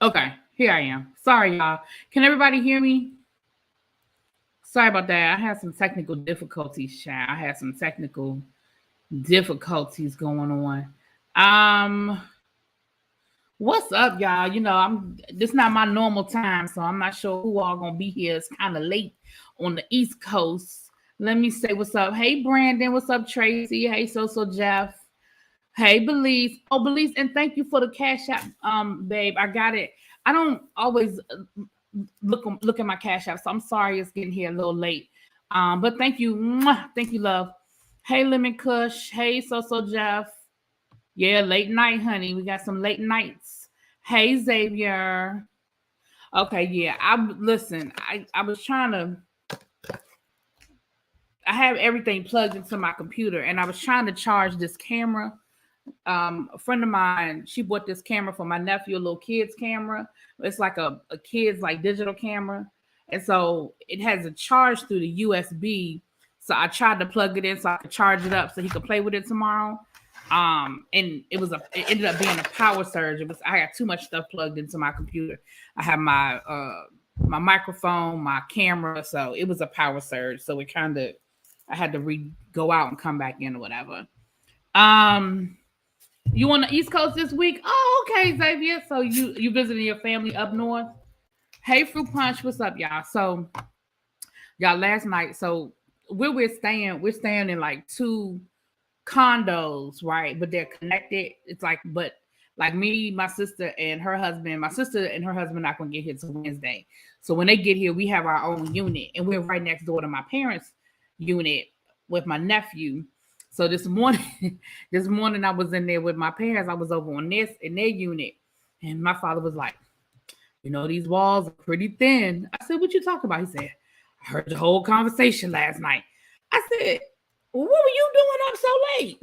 Okay, here I am. Sorry, y'all. Can everybody hear me? Sorry about that. I had some technical difficulties, child. I had some technical difficulties going on. Um, what's up, y'all? This not my normal time, so I'm not sure who all gonna be here. It's kind of late on the East Coast. Let me say what's up. Hey, Brandon. What's up, Tracy? Hey, So Jeff. Hey, Belize. Oh, Belize, and thank you for the cash app, babe. I got it. I don't always look at my cash app, so I'm sorry it's getting here a little late. But thank you. Mwah. Thank you, love. Hey, Lemon Kush. Hey, So Jeff. Yeah, late night, honey. We got some late nights. Hey, Xavier. Okay, yeah. I was trying to. I have everything plugged into my computer, and I was trying to charge this camera. A friend of mine, she bought this camera for my nephew, a little kid's camera. It's like a kid's like digital camera, and so it has a charge through the USB. So I tried to plug it in so I could charge it up so he could play with it tomorrow. And it ended up being a power surge. I had too much stuff plugged into my computer. I have my microphone, my camera, so it was a power surge. So I had to go out and come back in or whatever. You on the East Coast this week? Oh, okay, Xavier. So you visiting your family up north? Hey, Fruit Punch, what's up, y'all? So Y'all, last night, so where we're staying in like two condos, right? But they're connected. It's like, but like me, my sister and her husband, not gonna get here till Wednesday. So when they get here, we have our own unit, and we're right next door to my parents' unit with my nephew. So this morning, this morning I was in there with my parents. I was over on this in their unit, and my father was like, "You know, these walls are pretty thin." I said, "What you talking about?" He said, "I heard the whole conversation last night." I said, "Well, what were you doing up so late?"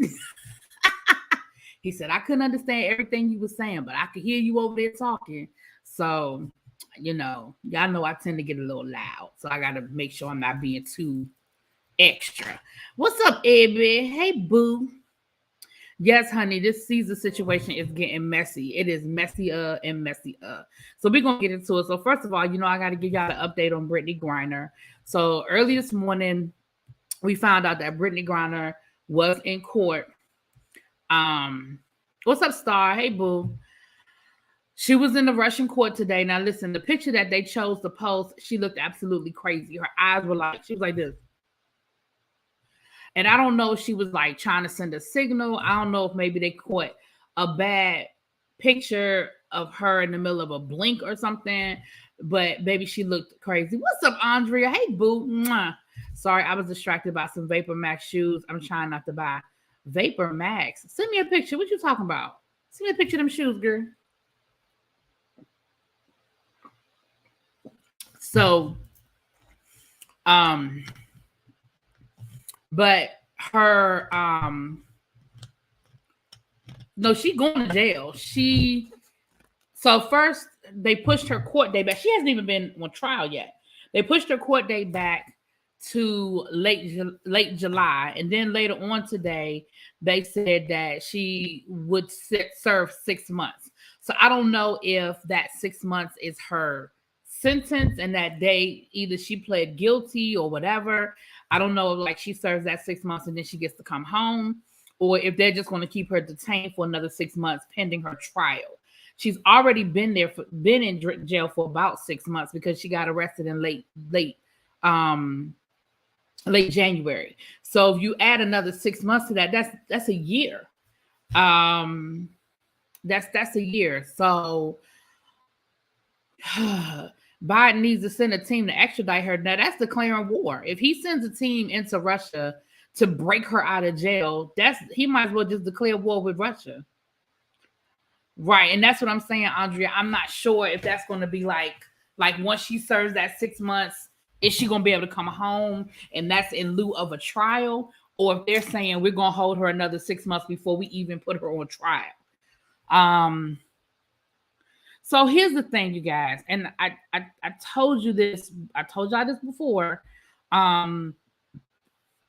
He said, "I couldn't understand everything you were saying, but I could hear you over there talking." So, y'all know I tend to get a little loud. So I got to make sure I'm not being too extra. What's up, Ebby? Hey, boo. Yes, honey, this Caesar situation is getting messy. It is messier and messier. So we're going to get into it. So first of all, I got to give y'all an update on Britney Griner. So early this morning, we found out that Britney Griner was in court. What's up, Star? Hey, boo. She was in the Russian court today. Now, listen, the picture that they chose to post, she looked absolutely crazy. Her eyes were she was like this. And I don't know if she was like trying to send a signal. I don't know if maybe they caught a bad picture of her in the middle of a blink or something. But baby, she looked crazy. What's up, Andrea? Hey, boo. Mwah. Sorry, I was distracted by some Vapor Max shoes. I'm trying not to buy Vapor Max. Send me a picture. What you talking about? Send me a picture of them shoes, girl. So, but her, no, she going to jail. So first they pushed her court date back. She hasn't even been on trial yet. They pushed her court date back to late July, and then later on today they said that she would serve 6 months. So I don't know if that 6 months is her sentence and that day either she pled guilty or whatever. I don't know if like she serves that 6 months and then she gets to come home, or if they're just going to keep her detained for another 6 months pending her trial. She's already been in jail for about 6 months because she got arrested in late January. So if you add another 6 months to that, that's a year. That's a year. So Biden needs to send a team to extradite her. Now that's declaring war. If he sends a team into Russia to break her out of jail, he might as well just declare war with Russia. Right. And that's what I'm saying, Andrea. I'm not sure if that's going to be like once she serves that 6 months, is she going to be able to come home and that's in lieu of a trial? Or if they're saying we're going to hold her another 6 months before we even put her on trial. So here's the thing, you guys, and I told you this. I told y'all this before.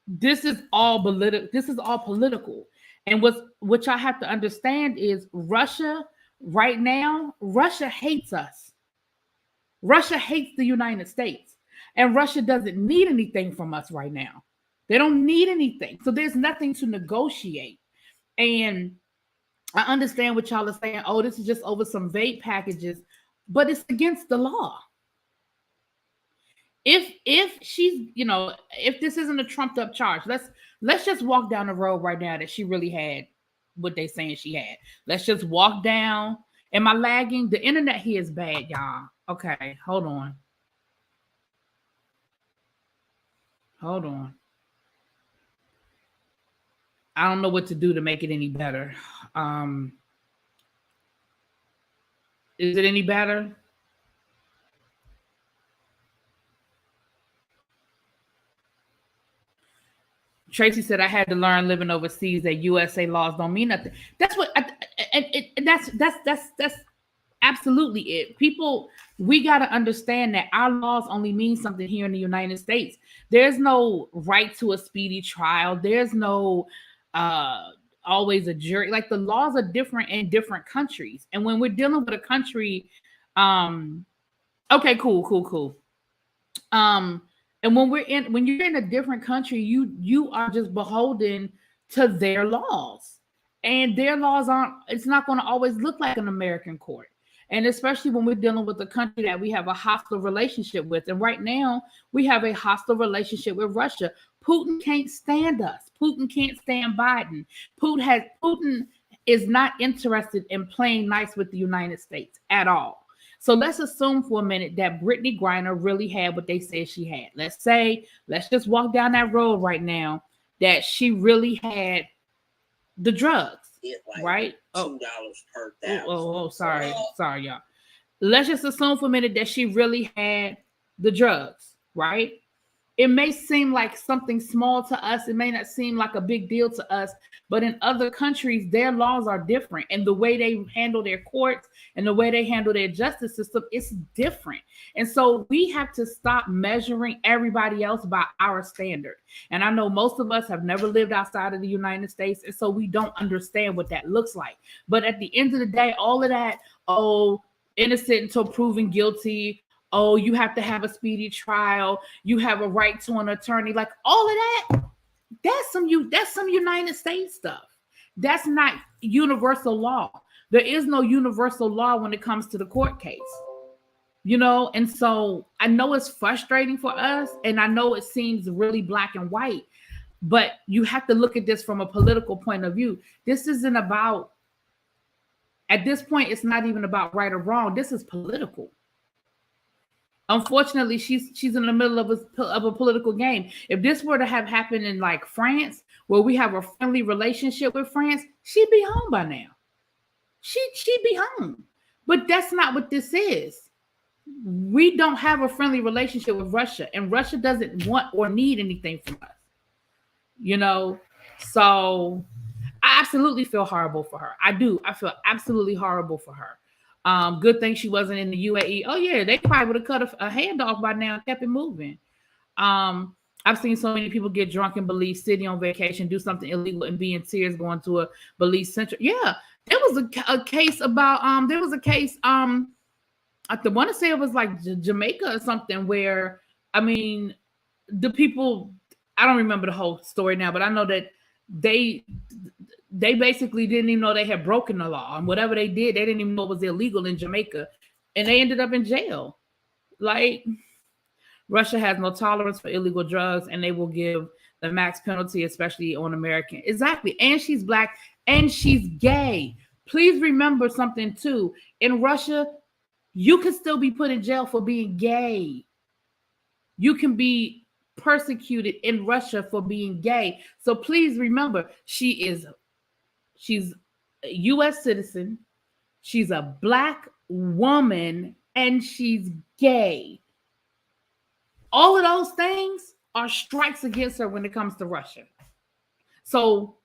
This is all political. This is all political, and what y'all have to understand is Russia right now. Russia hates us. Russia hates the United States, and Russia doesn't need anything from us right now. They don't need anything, so there's nothing to negotiate. And I understand what y'all are saying. Oh, this is just over some vape packages, but it's against the law. If she's, if this isn't a trumped up charge, let's just walk down the road right now that she really had what they saying she had. Let's just walk down. Am I lagging? The internet here is bad, y'all. Okay, hold on. Hold on. I don't know what to do to make it any better. Is it any better? Tracy said, I had to learn living overseas that USA laws don't mean nothing. That's what, that's absolutely it. People, we got to understand that our laws only mean something here in the United States. There's no right to a speedy trial. There's no always a jury. Like the laws are different in different countries. And when we're dealing with a country, okay, cool. And when you're in a different country, you are just beholden to their laws. And their laws it's not going to always look like an American court. And especially when we're dealing with a country that we have a hostile relationship with. And right now, we have a hostile relationship with Russia. Putin can't stand us. Putin can't stand Biden. Putin is not interested in playing nice with the United States at all. So let's assume for a minute that Britney Griner really had what they said she had. Let's just walk down that road right now that she really had the drugs, right? $2 per thousand. Sorry, y'all. Let's just assume for a minute that she really had the drugs, right? It may seem like something small to us. It may not seem like a big deal to us, but in other countries, their laws are different. And the way they handle their courts and the way they handle their justice system is different. And so we have to stop measuring everybody else by our standard. And I know most of us have never lived outside of the United States, and so we don't understand what that looks like. But at the end of the day, all of that, innocent until proven guilty, you have to have a speedy trial, you have a right to an attorney, like all of that, that's some United States stuff. That's not universal law. There is no universal law when it comes to the court case, and so I know it's frustrating for us, and I know it seems really black and white, but you have to look at this from a political point of view. This isn't about, at this point, it's not even about right or wrong. This is political. Unfortunately, she's in the middle of a political game. If this were to have happened in like France, where we have a friendly relationship with France, she'd be home by now. She'd be home. But that's not what this is. We don't have a friendly relationship with Russia, and Russia doesn't want or need anything from us. So I absolutely feel horrible for her. I do. I feel absolutely horrible for her. Good thing she wasn't in the UAE. Oh yeah, they probably would have cut a hand off by now and kept it moving. I've seen so many people get drunk in Belize City on vacation, do something illegal, and be in tears going to a Belize Central. Yeah, there was a case about I want to say it was like Jamaica or something, where the people, I don't remember the whole story now, but I know that they basically didn't even know they had broken the law, and whatever they did, they didn't even know it was illegal in Jamaica, and they ended up in jail. Like, Russia has no tolerance for illegal drugs, and they will give the max penalty, especially on American. Exactly. And she's black and she's gay. Please remember something too. In Russia, you can still be put in jail for being gay. You can be persecuted in Russia for being gay. So please remember, she's a U.S. citizen, she's a black woman, and she's gay. All of those things are strikes against her when it comes to Russia. So,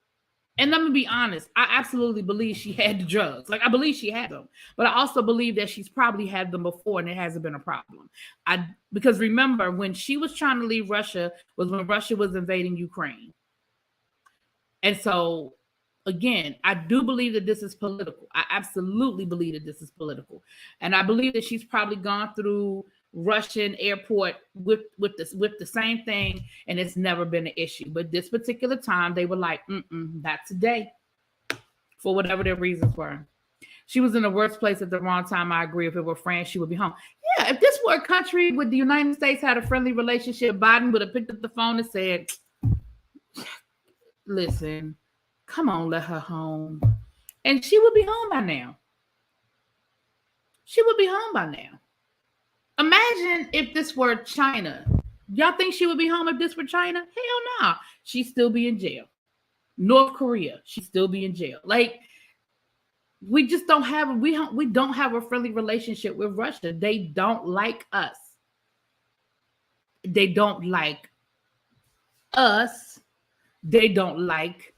and let me be honest, I absolutely believe she had the drugs. Like, I believe she had them, but I also believe that she's probably had them before and it hasn't been a problem. Because remember, when she was trying to leave Russia was when Russia was invading Ukraine. And so, again, I do believe that this is political. I absolutely believe that this is political. And I believe that she's probably gone through Russian airport with the same thing, and it's never been an issue. But this particular time, they were like, not today, for whatever their reasons were. She was in the worst place at the wrong time. I agree. If it were France, she would be home. Yeah, if this were a country where the United States had a friendly relationship, Biden would have picked up the phone and said, listen, come on, let her home. And she would be home by now. She would be home by now. Imagine if this were China. Y'all think she would be home if this were China? Hell no. She'd still be in jail. North Korea, she'd still be in jail. Like, we just don't have we don't have a friendly relationship with Russia. They don't like us. They don't like us. They don't like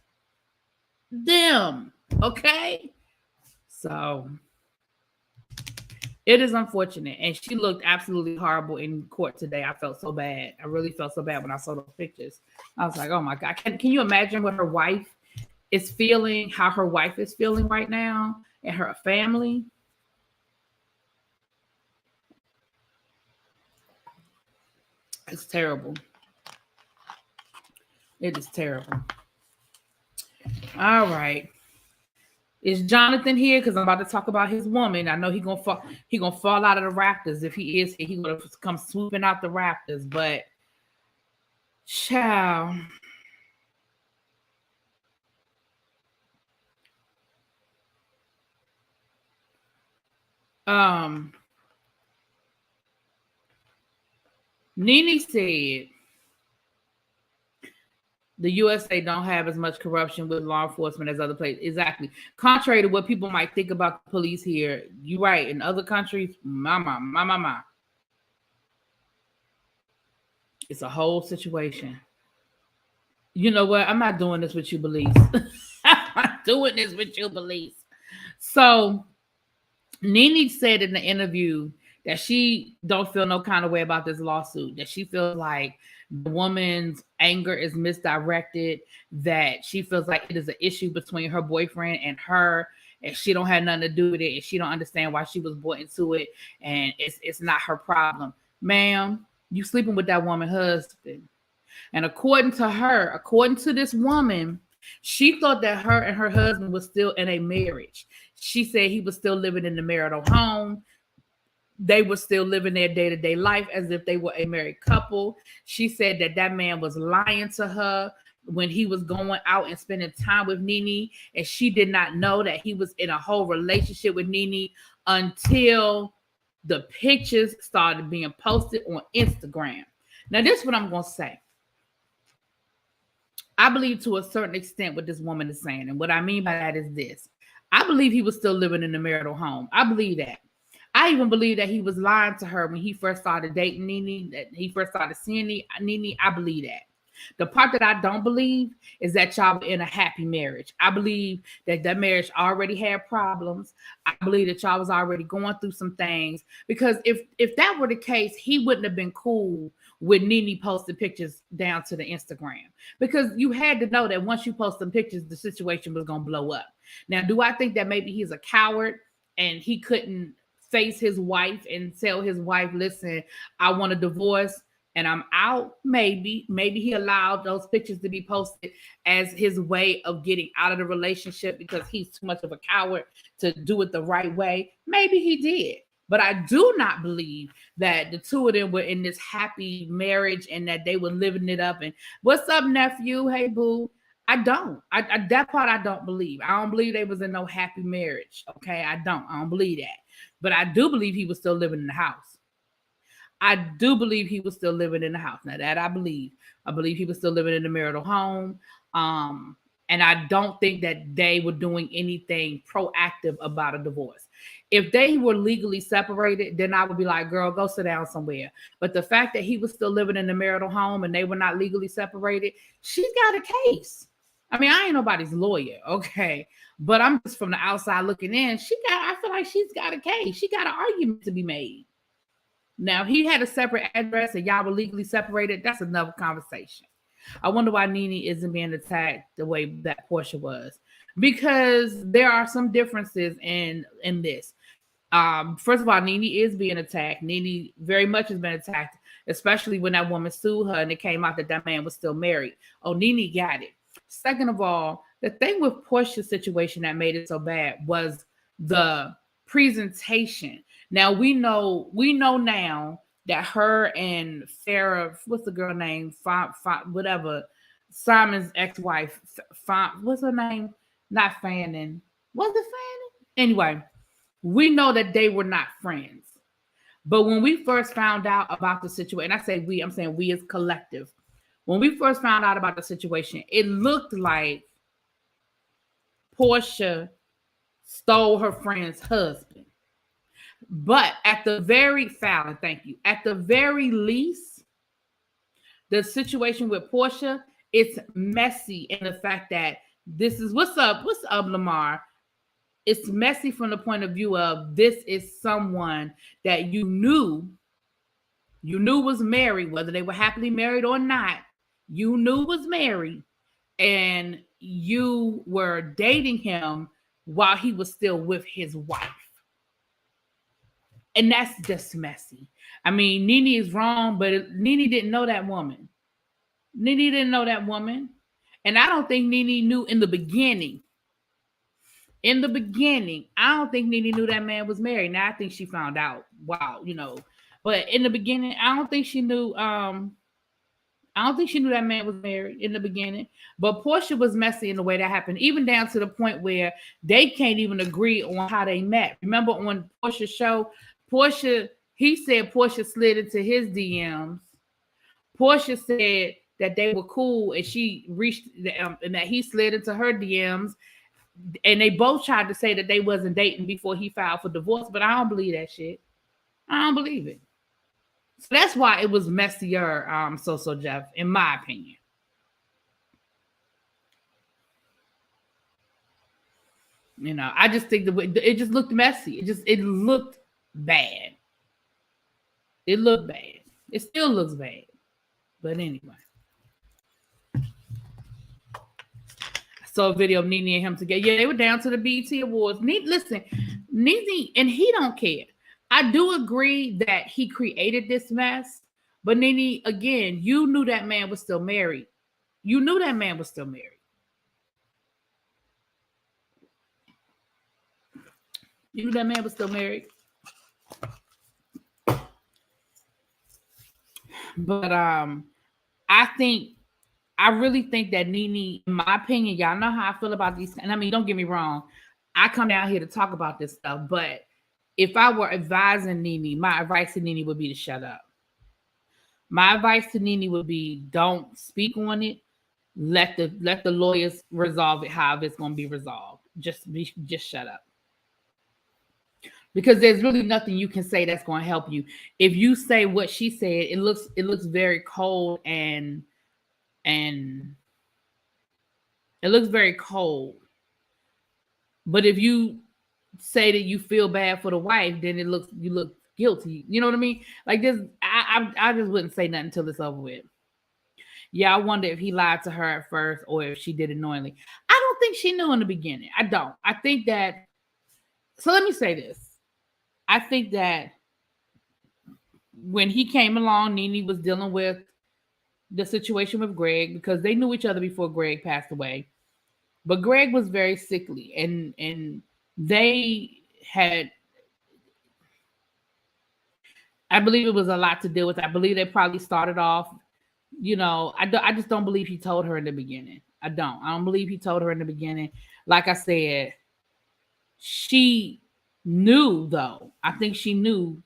them. Okay? So it is unfortunate. And she looked absolutely horrible in court today. I felt so bad. I really felt so bad when I saw those pictures. I was like, oh my God. Can you imagine what her wife is feeling, how her wife is feeling right now, and her family? It's terrible. It is terrible. All right. Is Jonathan here? Because I'm about to talk about his woman. I know he gonna fall. He gonna fall out of the rafters. If he is here, he gonna come swooping out the rafters. But, child, NeNe said the USA don't have as much corruption with law enforcement as other places. Exactly. Contrary to what people might think about the police here, you're right. In other countries, my. It's a whole situation. You know what? I'm not doing this with you, police. I'm not doing this with you, police. So, NeNe said in the interview that she don't feel no kind of way about this lawsuit, that she feels like the woman's anger is misdirected, that she feels like it is an issue between her boyfriend and her, and she don't have nothing to do with it, and she don't understand why she was brought into it, and it's not her problem. Ma'am, you sleeping with that woman's husband. And according to her, according to this woman, she thought that her and her husband was still in a marriage. She said he was still living in the marital home. They were still living their day-to-day life as if they were a married couple. She said that that man was lying to her when he was going out and spending time with NeNe, and she did not know that he was in a whole relationship with NeNe until the pictures started being posted on Instagram. Now, this is what I'm going to say. I believe to a certain extent what this woman is saying. And what I mean by that is this. I believe he was still living in the marital home. I believe that. I even believe that he was lying to her when he first started dating NeNe, that he first started seeing NeNe. I believe that. The part that I don't believe is that y'all were in a happy marriage. I believe that that marriage already had problems. I believe that y'all was already going through some things. Because if that were the case, he wouldn't have been cool with NeNe posted pictures down to the Instagram. Because you had to know that once you post some pictures, the situation was going to blow up. Now, do I think that maybe he's a coward and he couldn't face his wife and tell his wife, listen, I want a divorce and I'm out? Maybe he allowed those pictures to be posted as his way of getting out of the relationship because he's too much of a coward to do it the right way. Maybe he did. But I do not believe that the two of them were in this happy marriage and that they were living it up. And what's up, nephew? Hey, boo. I don't. That part I don't believe. I don't believe they was in no happy marriage. Okay, I don't believe that. But I do believe he was still living in the house. I do believe he was still living in the house. Now that I believe. I believe he was still living in the marital home. And I don't think that they were doing anything proactive about a divorce. If they were legally separated, then I would be like, girl, go sit down somewhere. But the fact that he was still living in the marital home and they were not legally separated, she's got a case. I mean, I ain't nobody's lawyer, okay? But I'm just from the outside looking in. I feel like she's got a case. She got an argument to be made. Now, if he had a separate address and y'all were legally separated, that's another conversation. I wonder why NeNe isn't being attacked the way that Portia was. Because there are some differences in this. First of all, NeNe is being attacked. NeNe very much has been attacked, especially when that woman sued her and it came out that that man was still married. Oh, NeNe got it. Second of all, the thing with Portia's situation that made it so bad was the presentation. Now we know now that her and Farrah, what's the girl name? Whatever, Simon's ex-wife, what's her name? Not Fannin. Was it Fannin? Anyway, we know that they were not friends. But when we first found out about the situation, and I say we, I'm saying we as collective. When we first found out about the situation, it looked like Portia stole her friend's husband. But at the very least, the situation with Portia, it's messy in the fact that this is what's up, Lamar. It's messy from the point of view of this is someone that you knew was married, whether they were happily married or not. You knew was married, and you were dating him while he was still with his wife. And that's just messy. I mean, NeNe is wrong, but NeNe didn't know that woman. NeNe didn't know that woman. And I don't think NeNe knew in the beginning. in the beginning, I don't think NeNe knew that man was married. Now I think she found out. Wow, you know. But in the beginning, I don't think she knew. I don't think she knew that man was married in the beginning. But Portia was messy in the way that happened, even down to the point where they can't even agree on how they met. Remember on Portia's show, he said Portia slid into his DMs. Portia said that they were cool, and she reached and that he slid into her DMs. And they both tried to say that they wasn't dating before he filed for divorce, but I don't believe that shit. I don't believe it. So that's why it was messier, So Jeff, in my opinion. You know, I just think it just looked messy. It looked bad. It looked bad. It still looks bad. But anyway. I saw a video of NeNe and him together. Yeah, they were down to the BET Awards. Listen, NeNe, and he don't care. I do agree that he created this mess, but NeNe, again, you knew that man was still married. You knew that man was still married. You knew that man was still married. But I really think that NeNe, in my opinion, y'all know how I feel about these. And I mean, don't get me wrong. I come down here to talk about this stuff, but if I were advising NeNe, my advice to NeNe would be to shut up. My advice to NeNe would be don't speak on it. Let the lawyers resolve it however it's going to be resolved. Just shut up. Because there's really nothing you can say that's going to help you. If you say what she said, it looks very cold and it looks very cold. But if you say that you feel bad for the wife, then you look guilty. You know what I mean? Like this, I just wouldn't say nothing until it's over with. Yeah, I wonder if he lied to her at first or if she did it knowingly. I don't think she knew in the beginning. I don't. I think that. So let me say this. I think that when he came along, NeNe was dealing with the situation with Greg because they knew each other before Greg passed away. But Greg was very sickly, and they had, I believe it was a lot to deal with. I believe they probably started off, you know, I just don't believe he told her in the beginning. I don't believe he told her in the beginning. Like I said, she knew though. I think she knew.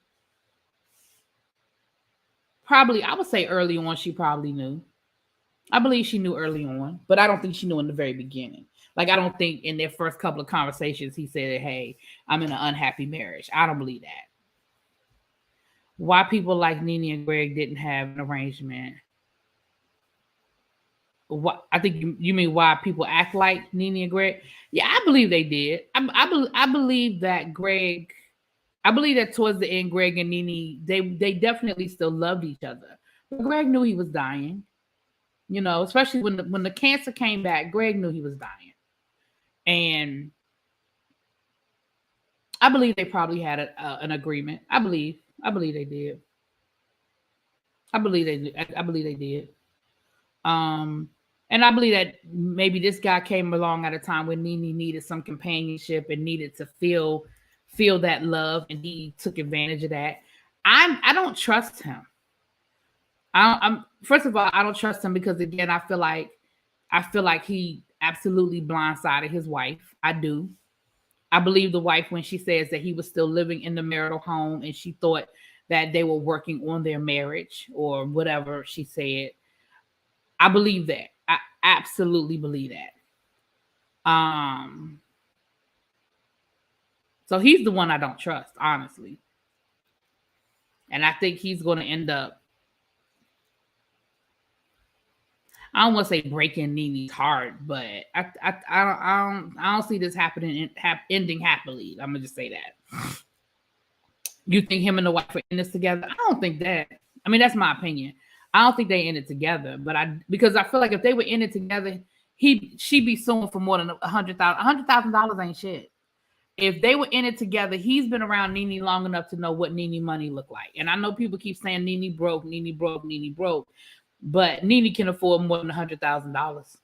Probably, I would say early on, she probably knew. I believe she knew early on, but I don't think she knew in the very beginning. Like, I don't think in their first couple of conversations, he said, hey, I'm in an unhappy marriage. I don't believe that. Why people like NeNe and Greg didn't have an arrangement. What I think you mean why people act like NeNe and Greg? Yeah, I believe they did. I believe that Greg, I believe that towards the end, Greg and NeNe, they definitely still loved each other. But Greg knew he was dying. You know, especially when the cancer came back, Greg knew he was dying. And I believe they probably had an agreement. I believe they did. I believe they did. And I believe that maybe this guy came along at a time when NeNe needed some companionship and needed to feel that love, and he took advantage of that. I don't trust him. I'm first of all, I don't trust him because again, I feel like he absolutely blindsided his wife. I do. I believe the wife when she says that he was still living in the marital home and she thought that they were working on their marriage or whatever she said. I believe that. I absolutely believe that. So he's the one I don't trust, honestly. And I think he's going to end up, I don't want to say breaking NeNe's heart, but I don't see this ending happily. I'm gonna just say that. You think him and the wife are in this together? I don't think that. I mean, that's my opinion. I don't think they in it together, but because I feel like if they were in it together, she'd be suing for more than $100,000. $100,000 ain't shit. If they were in it together, he's been around NeNe long enough to know what NeNe money look like. And I know people keep saying NeNe broke, NeNe broke, NeNe broke. But NeNe can afford more than $100,000.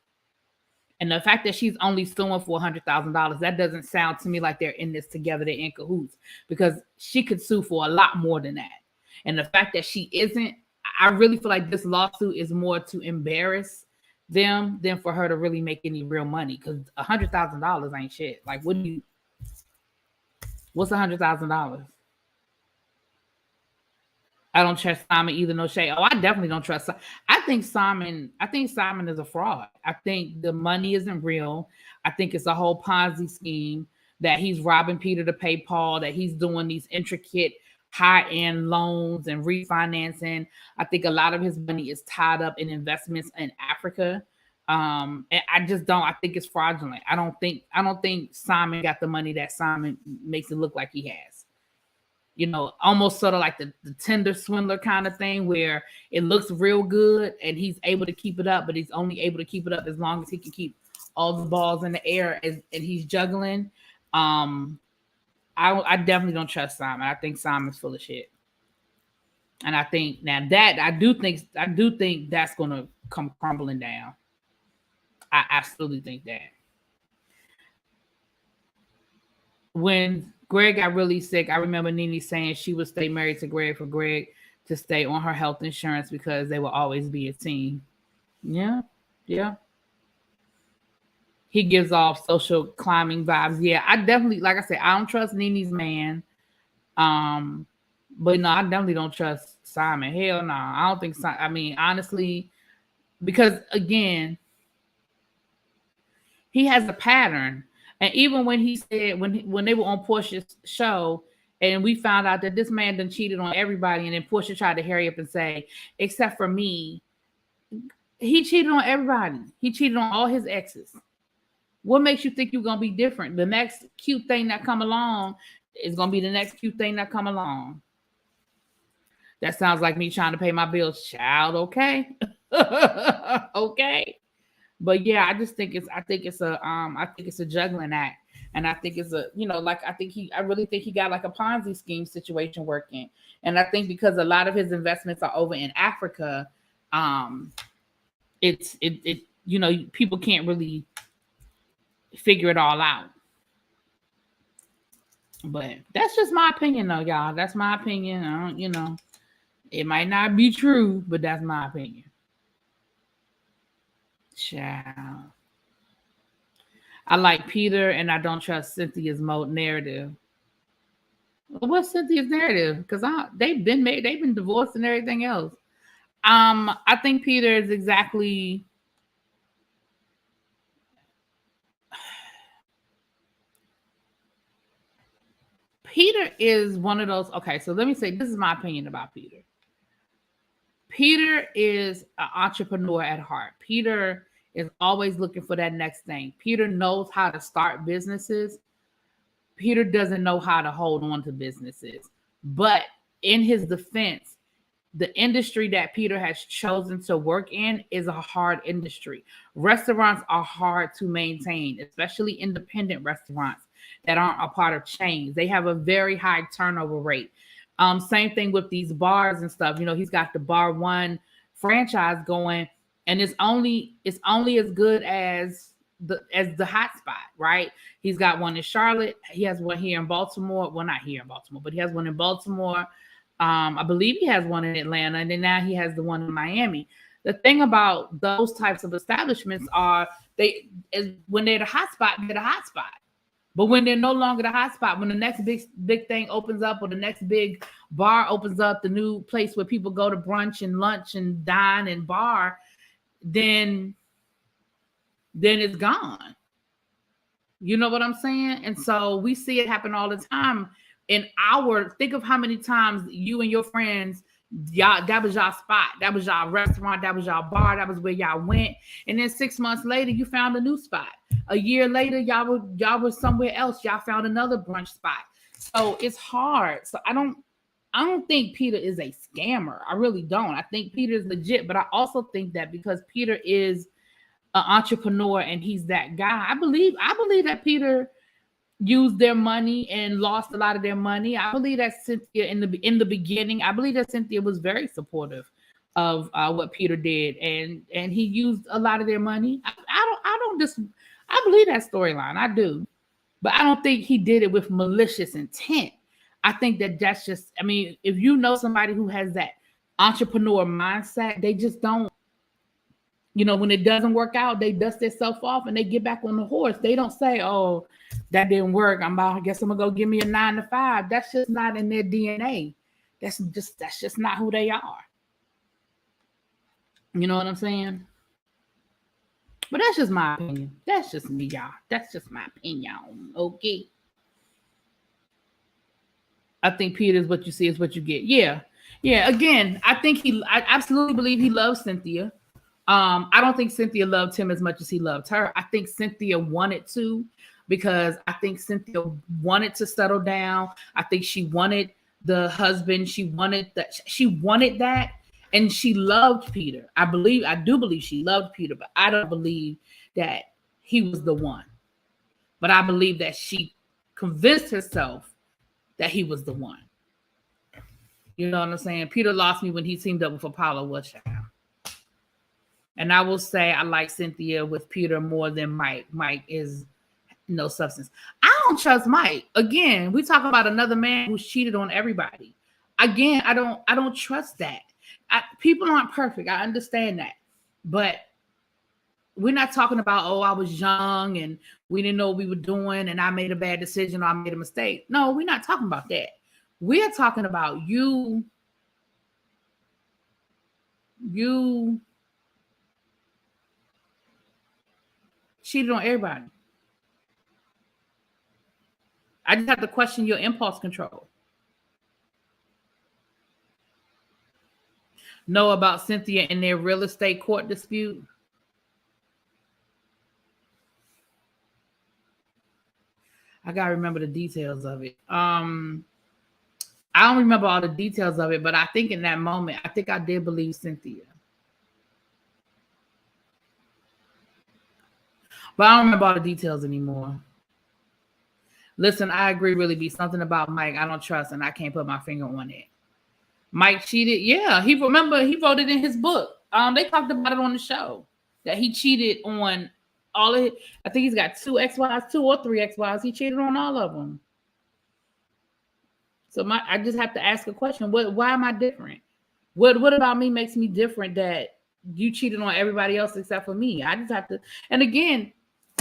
And the fact that she's only suing for $100,000, that doesn't sound to me like they're in this together, they're in cahoots, because she could sue for a lot more than that. And the fact that she isn't, I really feel like this lawsuit is more to embarrass them than for her to really make any real money, because $100,000 ain't shit. Like, what's $100,000? I don't trust Simon either. No shade. Oh, I definitely don't trust. I think Simon is a fraud. I think the money isn't real. I think it's a whole Ponzi scheme, that he's robbing Peter to pay Paul, that he's doing these intricate high-end loans and refinancing. I think a lot of his money is tied up in investments in Africa. And I just don't. I think it's fraudulent. I don't think Simon got the money that Simon makes it look like he has. You know, almost sort of like the Tinder swindler kind of thing, where it looks real good and he's able to keep it up, but he's only able to keep it up as long as he can keep all the balls in the air and he's juggling. I definitely don't trust Simon. I think Simon's full of shit. And I think now that I do think that's gonna come crumbling down. I absolutely think that. When Greg got really sick, I remember NeNe saying she would stay married to Greg for Greg to stay on her health insurance because they will always be a team. Yeah. He gives off social climbing vibes. Yeah, I definitely, like I said, I don't trust NeNe's man. But no, I definitely don't trust Simon. Hell no. I don't think Simon, I mean, honestly, because again, he has a pattern. And even when he said, when they were on Portia's show, and we found out that this man done cheated on everybody, and then Portia tried to hurry up and say, except for me, he cheated on everybody. He cheated on all his exes. What makes you think you're going to be different? The next cute thing that come along is going to be the next cute thing that come along. That sounds like me trying to pay my bills, child. Okay. Okay. But yeah, I think it's a juggling act. And I think it's I really think he got like a Ponzi scheme situation working. And I think because a lot of his investments are over in Africa, people can't really figure it all out. But that's just my opinion though, y'all. That's my opinion. It might not be true, but that's my opinion. Child. I like Peter and I don't trust Cynthia's narrative. What's Cynthia's narrative? Because they've been married, they've been divorced and everything else. I think Peter is exactly Peter is one of those. Okay, so let me say, this is my opinion about Peter. Peter is an entrepreneur at heart. Peter is always looking for that next thing. Peter knows how to start businesses. Peter doesn't know how to hold on to businesses. But in his defense, the industry that Peter has chosen to work in is a hard industry. Restaurants are hard to maintain, especially independent restaurants that aren't a part of chains. They have a very high turnover rate. Same thing with these bars and stuff. He's got the Bar One franchise going, and it's only as good as the hot spot, right? He's got one in Charlotte. He has one here in Baltimore. Well, not here in Baltimore, but he has one in Baltimore. I believe he has one in Atlanta, and then now he has the one in Miami. The thing about those types of establishments are when they're the hot spot, they're the hot spot. But when they're no longer the hot spot, when the next big thing opens up, or the next big bar opens up, the new place where people go to brunch and lunch and dine and bar, then it's gone. You know what I'm saying? And so we see it happen all the time. Think of how many times you and your friends, y'all, that was y'all spot, that was y'all restaurant, that was y'all bar, that was where y'all went. And then 6 months later, you found a new spot. A year later, y'all were somewhere else. Y'all found another brunch spot. So it's hard. So I don't think Peter is a scammer. I really don't. I think Peter is legit, but I also think that because Peter is an entrepreneur and he's that guy, I believe that Peter used their money and lost a lot of their money. I believe that Cynthia in the beginning, I believe that Cynthia was very supportive of what Peter did, and he used a lot of their money. I don't I believe that storyline. I do. But I don't think he did it with malicious intent. I think that's just, I mean, if you know somebody who has that entrepreneur mindset, they just don't, when it doesn't work out, they dust themselves off and they get back on the horse. They don't say, oh, that didn't work. I guess I'm going to go give me a 9 to 5. That's just not in their DNA. That's just not who they are. You know what I'm saying? But that's just my opinion. That's just me, y'all. That's just my opinion. Okay. I think Peter is what you see is what you get. Yeah. Yeah. Again, I absolutely believe he loves Cynthia. I don't think Cynthia loved him as much as he loved her. I think Cynthia wanted to, because I think Cynthia wanted to settle down. I think she wanted the husband. She wanted that. And she loved Peter. I do believe she loved Peter, but I don't believe that he was the one. But I believe that she convinced herself that he was the one. You know what I'm saying? Peter lost me when he teamed up with Apollo Woodchild. And I will say I like Cynthia with Peter more than Mike. Mike is no substance. I don't trust Mike. Again, we talk about another man who's cheated on everybody. Again, I don't trust that. People aren't perfect. I understand that. But we're not talking about, oh, I was young and we didn't know what we were doing and I made a bad decision or I made a mistake. No, we're not talking about that. We're talking about you cheated on everybody. I just have to question your impulse control. Know about Cynthia and their real estate court dispute? I gotta remember the details of it. I don't remember all the details of it, but I think in that moment, I think I did believe Cynthia. But I don't remember all the details anymore. Listen, I agree, really be something about Mike I don't trust, and I can't put my finger on it. Mike cheated. Yeah, he wrote it in his book. They talked about it on the show that he cheated on all of it. I think he's got 2 or 3 ex-wives. He cheated on all of them. So I just have to ask a question. Why am I different? What about me makes me different that you cheated on everybody else except for me? I just have to. And again,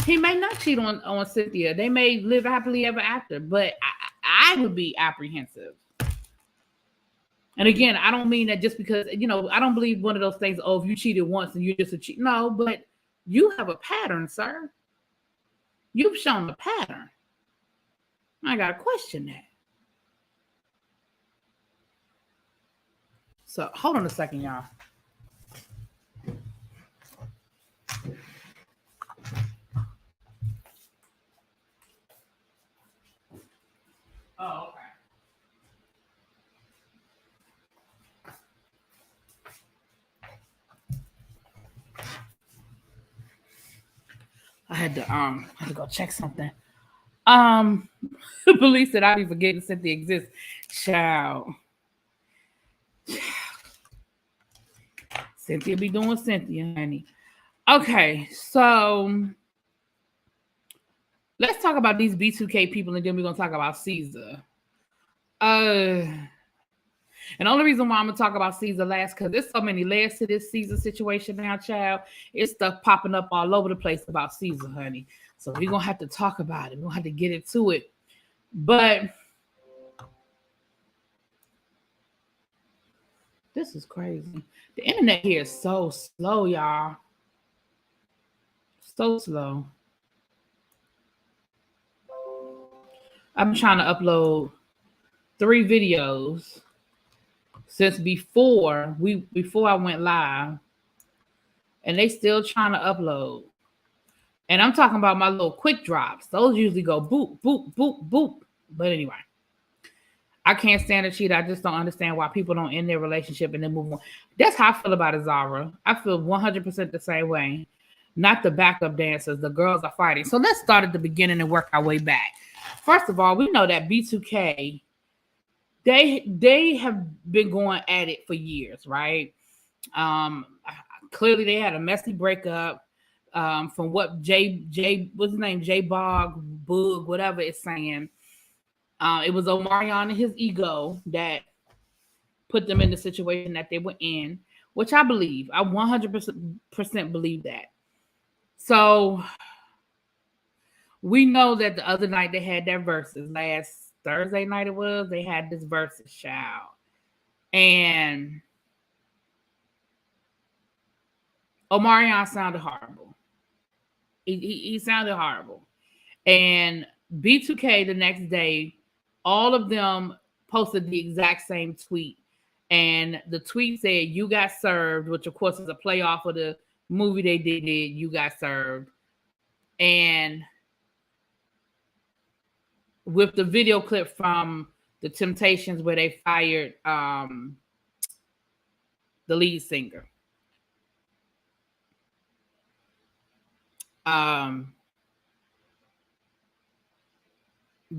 he may not cheat on Cynthia. They may live happily ever after, but I would be apprehensive. And again, I don't mean that just because, I don't believe one of those things, oh, if you cheated once and you're just a cheat. No, but you have a pattern, sir. You've shown a pattern. I got to question that. So hold on a second, y'all. Oh, okay. I had to go check something. Police said I'd be forgetting Cynthia exists. Child. Cynthia be doing Cynthia, honey. Okay, so let's talk about these B2K people, and then we're gonna talk about Caesar. And the only reason why I'm gonna talk about Caesar last, because there's so many layers to this Caesar situation now, child. It's stuff popping up all over the place about Caesar, honey. So we're gonna have to talk about it. We're gonna have to get into it. But this is crazy. The internet here is so slow, y'all. So slow. I'm trying to upload 3 videos since before I went live, and they still trying to upload. And I'm talking about my little quick drops. Those usually go boop, boop, boop, boop. But anyway, I can't stand a cheat. I just don't understand why people don't end their relationship and then move on. That's how I feel about Azara. I feel 100% the same way. Not the backup dancers. The girls are fighting. So let's start at the beginning and work our way back. First of all, we know that B2K, they have been going at it for years, right? Clearly, they had a messy breakup. from what what's his name, J Bog, whatever it's saying, it was Omarion and his ego that put them in the situation that they were in, which I believe. I 100% believe that. So we know that the other night they had their verses. Last Thursday night it was. They had this verses, child. And Omarion sounded horrible. He sounded horrible. And B2K the next day, all of them posted the exact same tweet. And the tweet said, "You got served," which of course is a play off of the movie they did, You Got Served. And with the video clip from the Temptations where they fired the lead singer.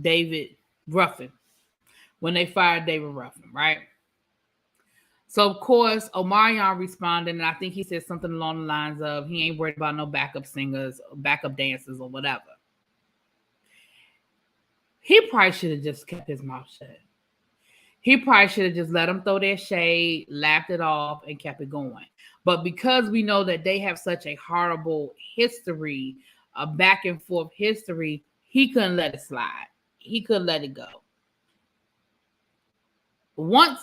David Ruffin. When they fired David Ruffin, right? So, of course, Omarion responded, and I think he said something along the lines of, he ain't worried about no backup singers, or backup dancers, or whatever. He probably should have just kept his mouth shut. He probably should have just let them throw their shade, laughed it off, and kept it going. But because we know that they have such a horrible history, a back and forth history, he couldn't let it slide. He couldn't let it go. Once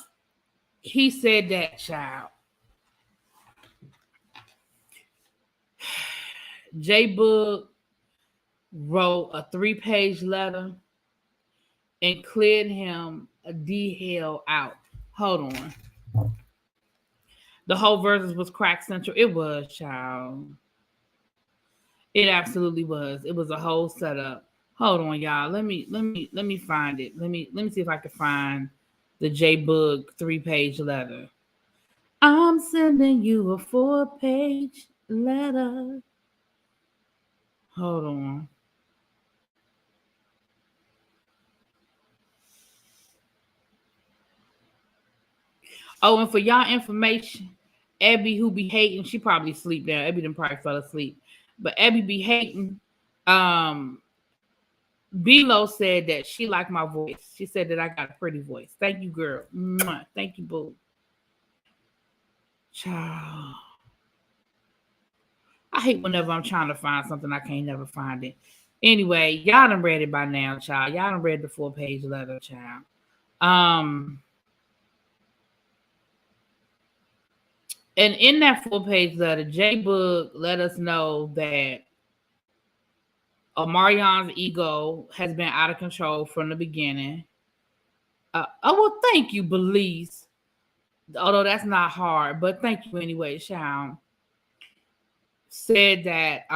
he said that, child, J Boog wrote a 3-page letter and cleared him the hell out. Hold on. The whole verse was crack central. It was, child. It absolutely was. It was a whole setup. Hold on, y'all. Let me find it. Let me see if I can find the J Boog 3-page letter. I'm sending you a 4-page letter. Hold on. Oh, and for y'all information, Abby, who be hating, she probably asleep now. Abby done probably fell asleep. But Abby be hating. B-Lo said that she liked my voice. She said that I got a pretty voice. Thank you, girl. Mwah. Thank you, boo. Child. I hate whenever I'm trying to find something, I can't never find it. Anyway, y'all done read it by now, child. Y'all done read the 4-page letter, child. And in that 4-page letter, J Boog let us know that Omarion's ego has been out of control from the beginning. Well, thank you, Belize. Although that's not hard, but thank you anyway, Shawn. Said that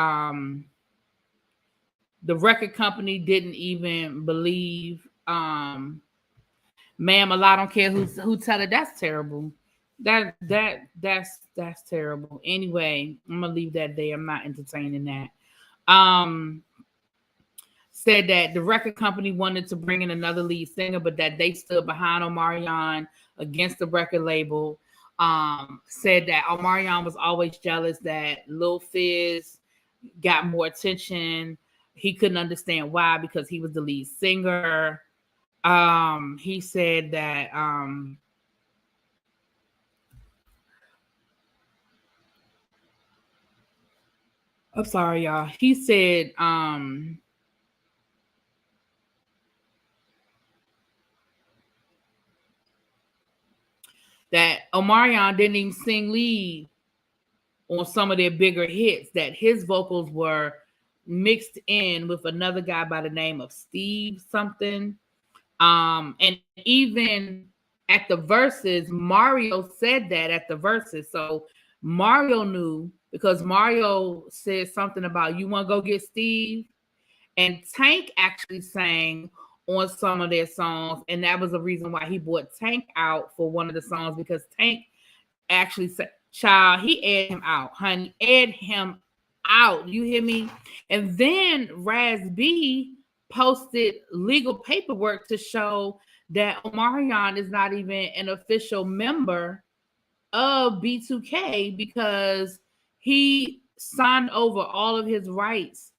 the record company didn't even believe Ma'am Allah don't care who tell it. That's terrible. That's terrible. Anyway, I'm gonna leave that there. I'm not entertaining that. Said that the record company wanted to bring in another lead singer, but that they stood behind Omarion against the record label. Said that Omarion was always jealous that Lil Fizz got more attention. He couldn't understand why, because he was the lead singer. He said that I'm sorry, y'all. He said that Omarion didn't even sing lead on some of their bigger hits, that his vocals were mixed in with another guy by the name of Steve something. And even at the verses, Mario said that at the verses. So Mario knew, because Mario said something about, you want to go get Steve? And Tank actually sang on some of their songs. And that was the reason why he brought Tank out for one of the songs, because Tank actually said, child, he aired him out, honey, aired him out. You hear me? And then Raz B posted legal paperwork to show that Omarion is not even an official member of B2K, because he signed over all of his rights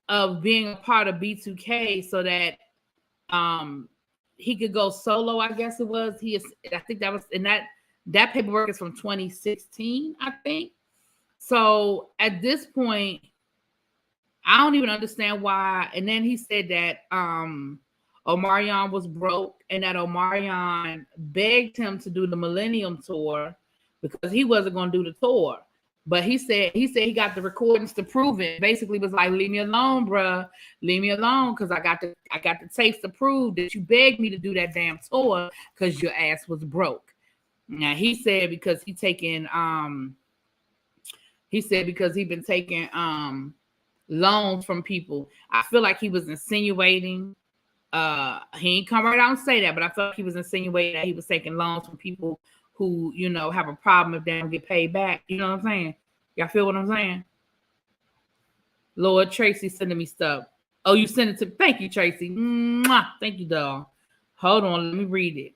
of being a part of B2K so that he could go solo, I guess it was. I think that was, and that paperwork is from 2016, I think. So at this point, I don't even understand why. And then he said that Omarion was broke and that Omarion begged him to do the Millennium Tour because he wasn't going to do the tour. But he said he got the recordings to prove it. Basically was like, leave me alone, bruh. Leave me alone because I got the tapes to prove that you begged me to do that damn tour because your ass was broke. Now he said because he been taking loans from people. I feel like he was insinuating. He ain't come right out and say that, but I felt like he was insinuating that he was taking loans from people who, you know, have a problem if they don't get paid back. You know what I'm saying? Y'all feel what I'm saying? Lord, Tracy sending me stuff. Oh, you sent it to, thank you, Tracy. Mwah. Thank you, doll. Hold on, let me read it.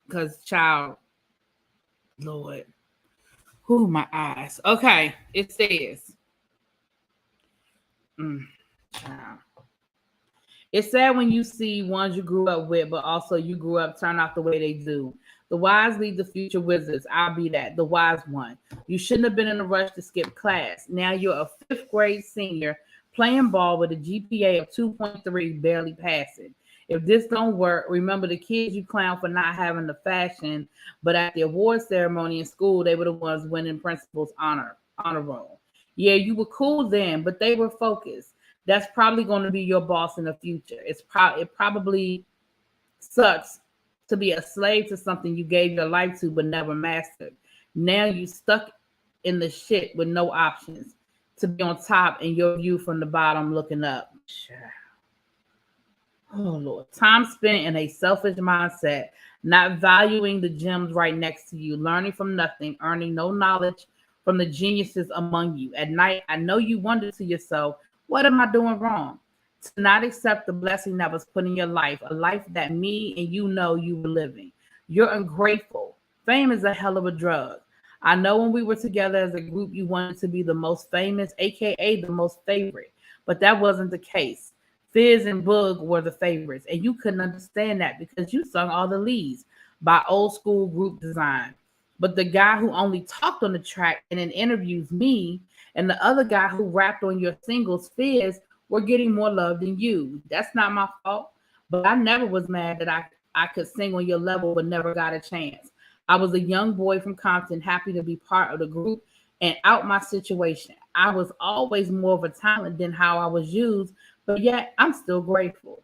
Because, child, Lord. Who my eyes. Okay, it says. Child. It's sad when you see ones you grew up with, but also you grew up turn out the way they do. The wise lead the future wizards. I'll be that, the wise one. You shouldn't have been in a rush to skip class. Now you're a 5th grade senior playing ball with a GPA of 2.3, barely passing. If this don't work, remember the kids you clown for not having the fashion, but at the award ceremony in school, they were the ones winning principal's honor roll. Yeah, you were cool then, but they were focused. That's probably going to be your boss in the future. It probably sucks to be a slave to something you gave your life to but never mastered. Now you stuck in the shit with no options to be on top and your view from the bottom looking up. Oh, Lord. Time spent in a selfish mindset, not valuing the gems right next to you, learning from nothing, earning no knowledge from the geniuses among you. At night, I know you wonder to yourself, what am I doing wrong? To not accept the blessing that was put in your life, a life that me and you know you were living. You're ungrateful. Fame is a hell of a drug. I know when we were together as a group, you wanted to be the most famous, aka the most favorite, but that wasn't the case. Fizz and Boog were the favorites, and you couldn't understand that because you sung all the leads by old school group design. But the guy who only talked on the track and in interviews, me, and the other guy who rapped on your singles, Fizz, were getting more love than you. That's not my fault, but I never was mad that I could sing on your level but never got a chance. I was a young boy from Compton, happy to be part of the group and out my situation. I was always more of a talent than how I was used, but yet I'm still grateful.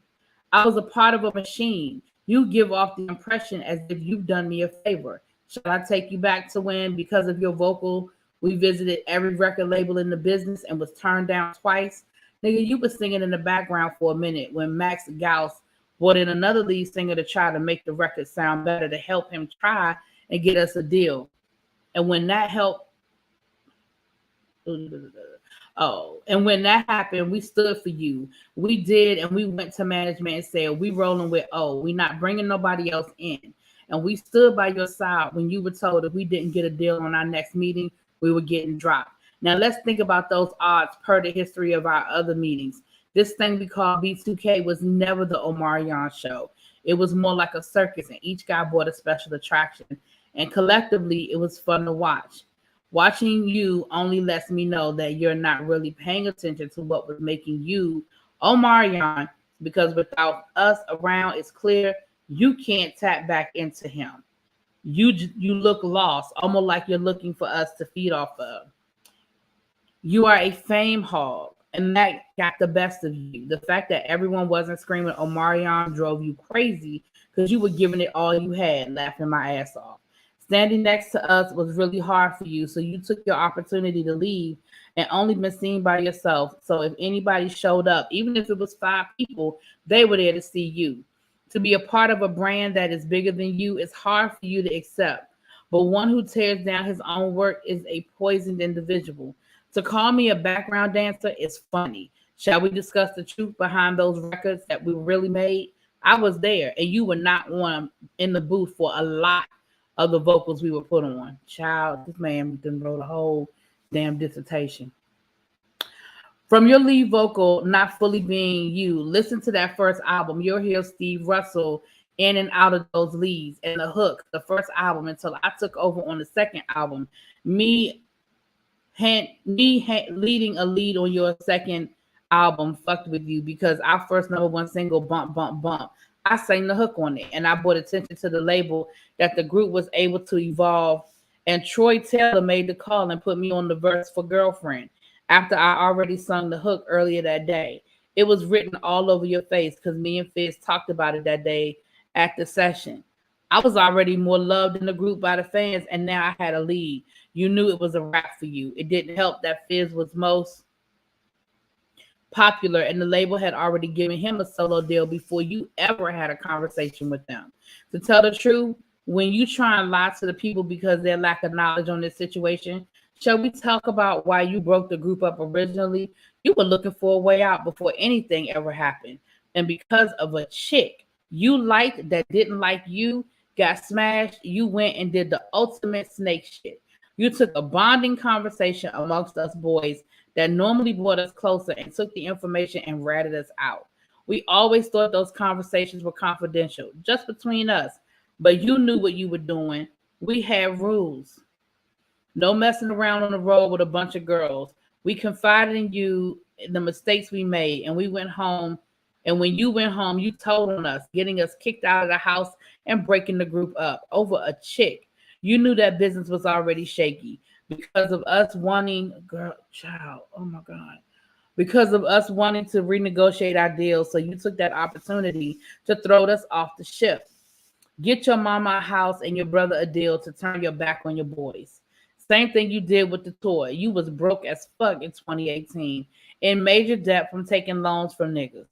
I was a part of a machine. You give off the impression as if you've done me a favor. Shall I take you back to when, because of your vocal, we visited every record label in the business and was turned down twice? Nigga, you was singing in the background for a minute when Max Gauss brought in another lead singer to try to make the record sound better to help him try and get us a deal. And when that helped, and when that happened, we stood for you. We did, and we went to management and said, we rolling with we not bringing nobody else in. And we stood by your side when you were told if we didn't get a deal on our next meeting, we were getting dropped. Now let's think about those odds per the history of our other meetings. This thing we call B2K was never the Omarion show. It was more like a circus, and each guy brought a special attraction. And collectively, it was fun to watch. Watching you only lets me know that you're not really paying attention to what was making you Omarion, because without us around, it's clear you can't tap back into him. You look lost, almost like you're looking for us to feed off of. You are a fame hog, and that got the best of you. The fact that everyone wasn't screaming Omarion drove you crazy because you were giving it all you had, laughing my ass off. Standing next to us was really hard for you, so you took your opportunity to leave and only been seen by yourself. So if anybody showed up, even if it was 5 people, they were there to see you. To be a part of a brand that is bigger than you is hard for you to accept, but one who tears down his own work is a poisoned individual. To call me a background dancer is funny. Shall we discuss the truth behind those records that we really made? I was there, and you were not one in the booth for a lot of the vocals we were put on. Child, this man done wrote a whole damn dissertation. From your lead vocal, Not Fully Being You, listen to that first album. You'll hear Steve Russell in and out of those leads. And the hook, the first album, until I took over on the second album. Me leading a lead on your second album fucked with you because our first number one single, Bump, Bump, Bump, I sang the hook on it. And I brought attention to the label that the group was able to evolve. And Troy Taylor made the call and put me on the verse for Girlfriend after I already sung the hook earlier that day. It was written all over your face because me and Fizz talked about it that day at the session. I was already more loved in the group by the fans, and now I had a lead. You knew it was a wrap for you. It didn't help that Fizz was most popular, and the label had already given him a solo deal before you ever had a conversation with them. To tell the truth, when you try and lie to the people because they lack of knowledge on this situation, shall we talk about why you broke the group up originally? You were looking for a way out before anything ever happened. And because of a chick you liked that didn't like you, got smashed, you went and did the ultimate snake shit. You took a bonding conversation amongst us boys that normally brought us closer and took the information and ratted us out. We always thought those conversations were confidential, just between us, but you knew what you were doing. We had rules. No messing around on the road with a bunch of girls. We confided in you in the mistakes we made, and we went home. And when you went home, you told on us, getting us kicked out of the house and breaking the group up over a chick. You knew that business was already shaky because of us wanting, because of us wanting to renegotiate our deal. So you took that opportunity to throw us off the ship. Get your mama a house and your brother a deal to turn your back on your boys. Same thing you did with the tour. You was broke as fuck in 2018 in major debt from taking loans from niggas.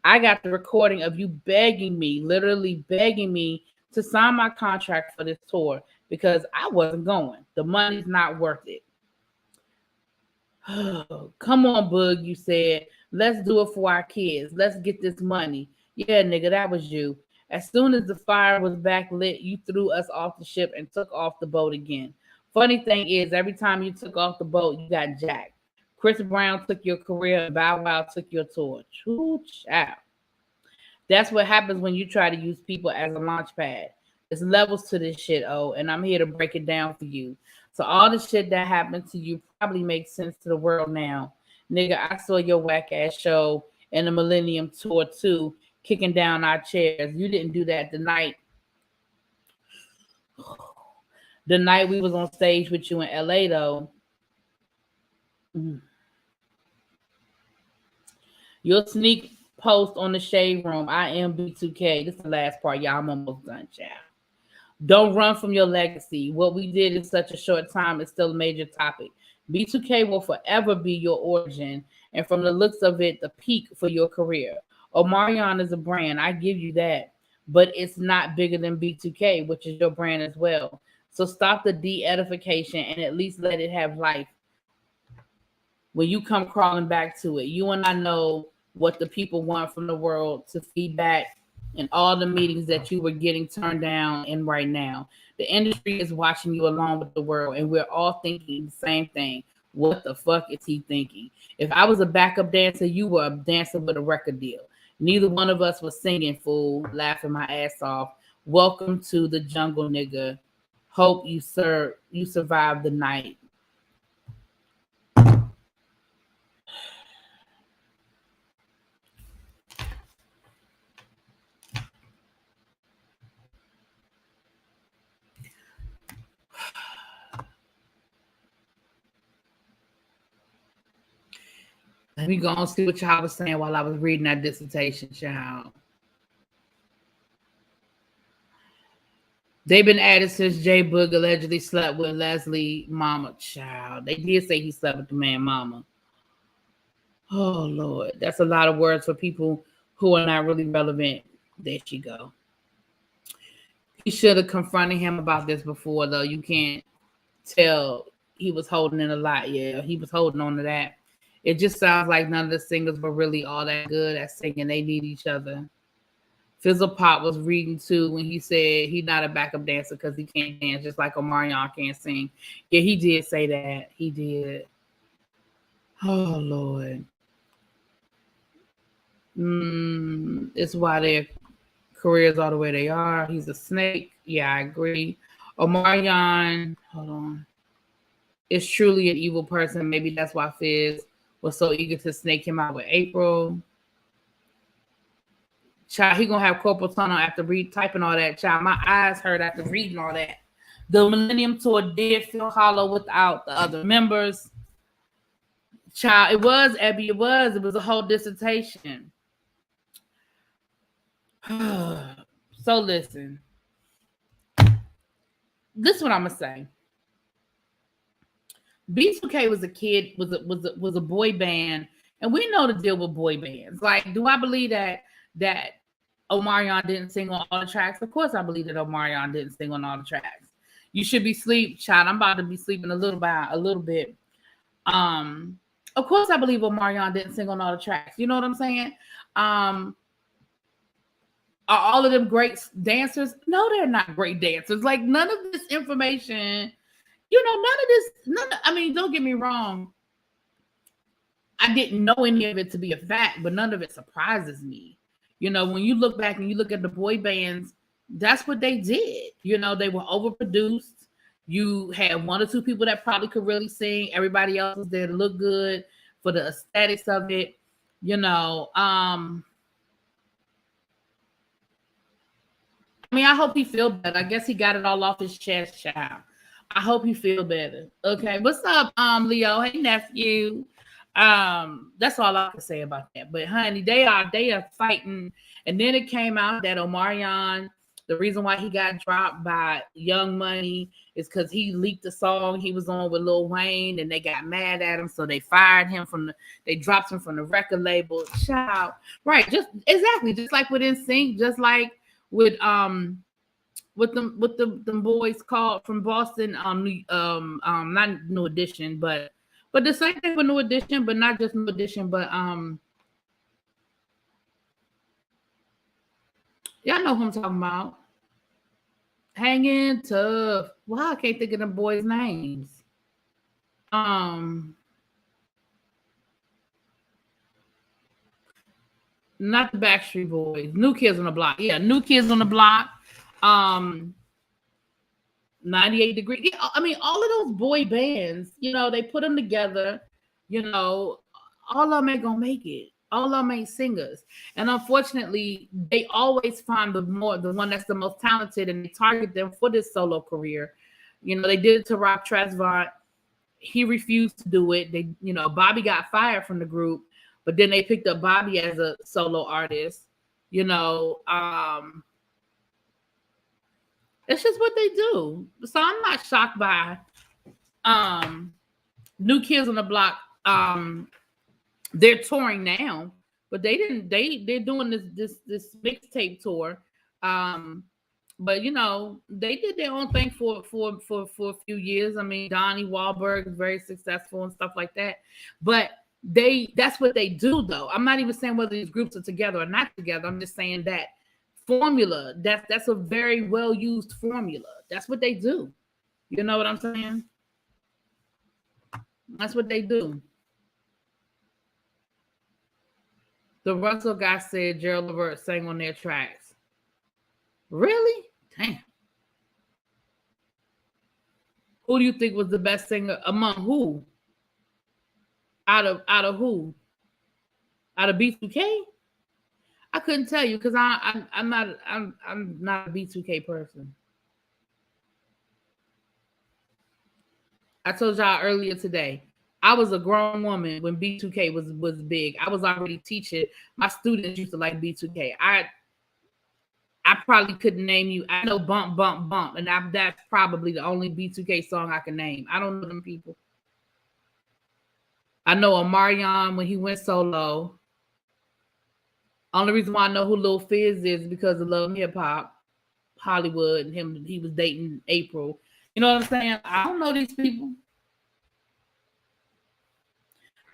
I got the recording of you begging me, literally begging me to sign my contract for this tour because I wasn't going. The money's not worth it. Come on, Boog, you said. Let's do it for our kids. Let's get this money. Yeah, nigga, that was you. As soon as the fire was back lit, you threw us off the ship and took off the boat again. Funny thing is, every time you took off the boat, you got jacked. Chris Brown took your career and Bow Wow took your torch. True child. That's what happens when you try to use people as a launch pad. There's levels to this shit, and I'm here to break it down for you. So all the shit that happened to you probably makes sense to the world now. Nigga, I saw your whack ass show in the Millennium Tour too, kicking down our chairs. You didn't do that the night we was on stage with you in LA though. Your sneak post on the Shade Room, I am B2K. This is the last part, y'all. I'm almost done, child. Don't run from your legacy. What we did in such a short time is still a major topic. B2K will forever be your origin, and from the looks of it, the peak for your career. Omarion is a brand, I give you that, but it's not bigger than B2K, which is your brand as well. So stop the de-edification and at least let it have life. When you come crawling back to it, you and I know what the people want from the world to feedback and all the meetings that you were getting turned down in right now. The industry is watching you along with the world, and we're all thinking the same thing. What the fuck is he thinking? If I was a backup dancer, you were a dancer with a record deal. Neither one of us was singing, fool, laughing my ass off. Welcome to the jungle, nigga. Hope you survived the night. Let me go and see what y'all was saying while I was reading that dissertation, child. They've been at it since J Boog allegedly slept with Leslie mama, child. They did say he slept with the man mama. Oh, Lord. That's a lot of words for people who are not really relevant. There she go. He should have confronted him about this before, though. You can't tell he was holding in a lot. Yeah, he was holding on to that. It just sounds like none of the singers were really all that good at singing. They need each other. Fizzle Pop was reading too when he said he's not a backup dancer because he can't dance, just like Omarion can't sing. Yeah, he did say that. He did. Oh Lord. It's why their careers are the way they are. He's a snake. Yeah, I agree. Omarion, hold on, is truly an evil person. Maybe that's why Fizz was so eager to snake him out with April. Child, he gonna have corporal tunnel after typing all that. Child, my eyes hurt after reading all that. The Millennium Tour did feel hollow without the other members. Child, it was, Abby, it was a whole dissertation. So listen. This is what I'm gonna say. B2K was a kid, was a boy band, and we know the deal with boy bands. Like, do I believe that Omarion didn't sing on all the tracks? Of course I believe that Omarion didn't sing on all the tracks. You should be sleep, child. I'm about to be sleeping a little bit. Of course I believe Omarion didn't sing on all the tracks. You know what I'm saying? Are all of them great dancers? No, they're not great dancers. Like, none of this information, I mean, don't get me wrong. I didn't know any of it to be a fact, but none of it surprises me. When you look back and you look at the boy bands, that's what they did. They were overproduced. You had one or two people that probably could really sing. Everybody else was there to look good for the aesthetics of it. I mean, I hope he feel better. I guess he got it all off his chest, child. I hope he feel better. Okay, what's up, Leo? Hey, nephew. That's all I can say about that. But honey, they are fighting. And then it came out that Omarion, the reason why he got dropped by Young Money is because he leaked the song he was on with Lil Wayne, and they got mad at him, so they fired him they dropped him from the record label. Child, right? Just like with NSYNC, just like with them boys called from Boston, not New Edition, but the same thing with New Edition, but not just New Edition, but y'all know who I'm talking about. Hanging Tough. Well, I can't think of them boys' names. Not the Backstreet Boys. New Kids on the Block. Yeah, New Kids on the Block. 98 Degrees. Yeah, I mean, all of those boy bands, they put them together, all of them ain't gonna make it. All of them ain't singers. And unfortunately, they always find the one that's the most talented, and they target them for this solo career. They did it to Rob Tresvant. He refused to do it. Bobby got fired from the group, but then they picked up Bobby as a solo artist. It's just what they do. So I'm not shocked by New Kids on the Block. They're touring now, but they're doing this mixtape tour. But they did their own thing for a few years. I mean, Donnie Wahlberg is very successful and stuff like that. But that's what they do, though. I'm not even saying whether these groups are together or not together. I'm just saying that formula, that's a very well used formula. That's what they do. You know what I'm saying? That's what they do. The Russell guy said Gerald Levert sang on their tracks. Really? Damn. Who do you think was the best singer among who? Out of who? Out of B2K? I couldn't tell you because I'm not a B2K person. I told y'all earlier today, I was a grown woman when B2K was big. I was already teaching. My students used to like B2K. I probably couldn't name you. I know Bump, Bump, Bump, and that's probably the only B2K song I can name. I don't know them people. I know Omarion when he went solo. Only reason why I know who Lil Fizz is because of Love Hip Hop, Hollywood, and him. He was dating April. You know what I'm saying? I don't know these people.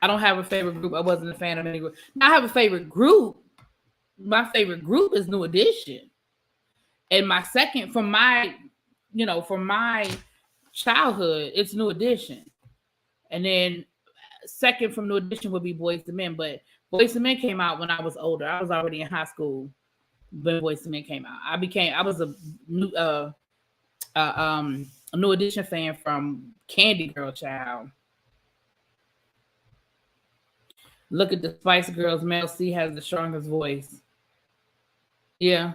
I don't have a favorite group. I wasn't a fan of any group. Now, I have a favorite group. my favorite group is New Edition. And my second from my, from my childhood, it's New Edition. And then second from New Edition would be Boyz II Men. But Boyz II Men came out when I was older. I was already in high school when Boyz II Men came out. I was a New Edition fan from Candy Girl Child. Look at the Spice Girls. Mel C has the strongest voice. Yeah.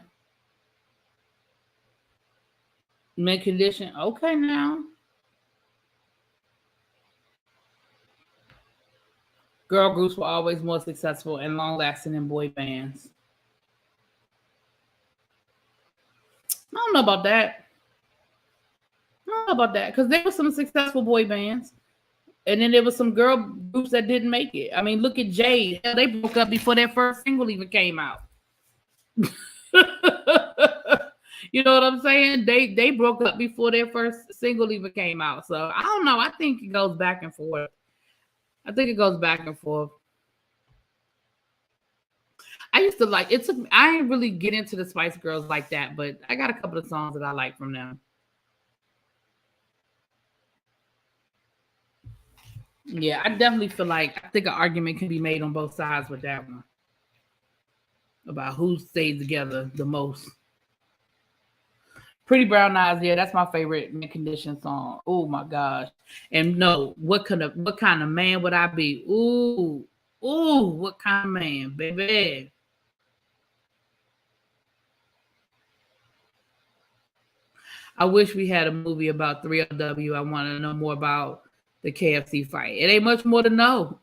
Mint Condition. Okay, now. Girl groups were always more successful and long-lasting than boy bands. I don't know about that. Because there were some successful boy bands. And then there was some girl groups that didn't make it. I mean, look at Jade. They broke up before their first single even came out. You know what I'm saying? They broke up before their first single even came out. So I don't know. I think it goes back and forth. I used to like it. I didn't really get into the Spice Girls like that, but I got a couple of songs that I like from them. Yeah, I definitely feel like I think an argument can be made on both sides with that one about who stayed together the most. Pretty Brown Eyes, yeah, that's my favorite Mint Condition song. Oh my gosh! And no, what kind of man would I be? Ooh, what kind of man, baby? I wish we had a movie about 3LW. I want to know more about the KFC fight. It ain't much more to know.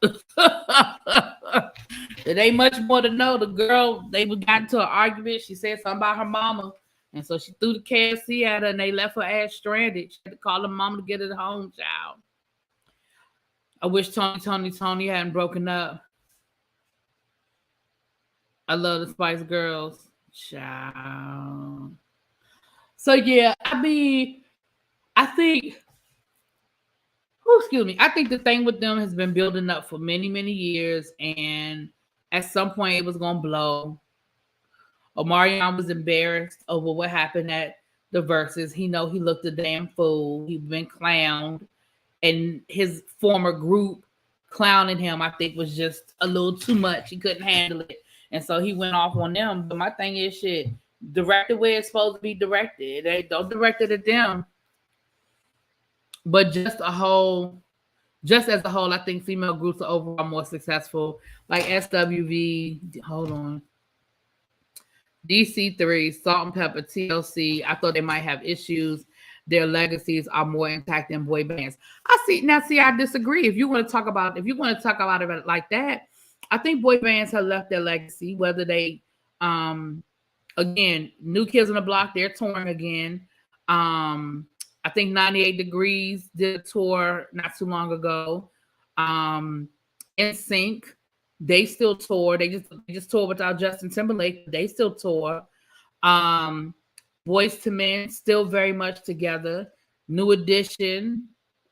It ain't much more to know. The girl, they got into an argument. She said something about her mama. And so she threw the KFC at her and they left her ass stranded. She had to call her mama to get her home, child. I wish Tony hadn't broken up. I love the Spice Girls. Child. So yeah, I think I think the thing with them has been building up for many, many years, and at some point it was gonna blow. Omarion was embarrassed over what happened at the Verses. He looked a damn fool. He'd been clowned, and his former group clowning him, I think, was just a little too much. He couldn't handle it, and so he went off on them. But my thing is, shit, direct the way it's supposed to be directed. They don't direct it at them. But just as a whole, I think female groups are overall more successful. Like SWV, hold on. DC3, Salt and Pepper, TLC. I thought they might have issues. Their legacies are more intact than boy bands. I disagree. If you want to talk about it like that, I think boy bands have left their legacy. Whether they, again, New Kids on the Block, they're touring again. I think 98 Degrees did a tour not too long ago. NSYNC, they still tour. They just tour without Justin Timberlake. They still tour. Boyz II Men still very much together. New Edition,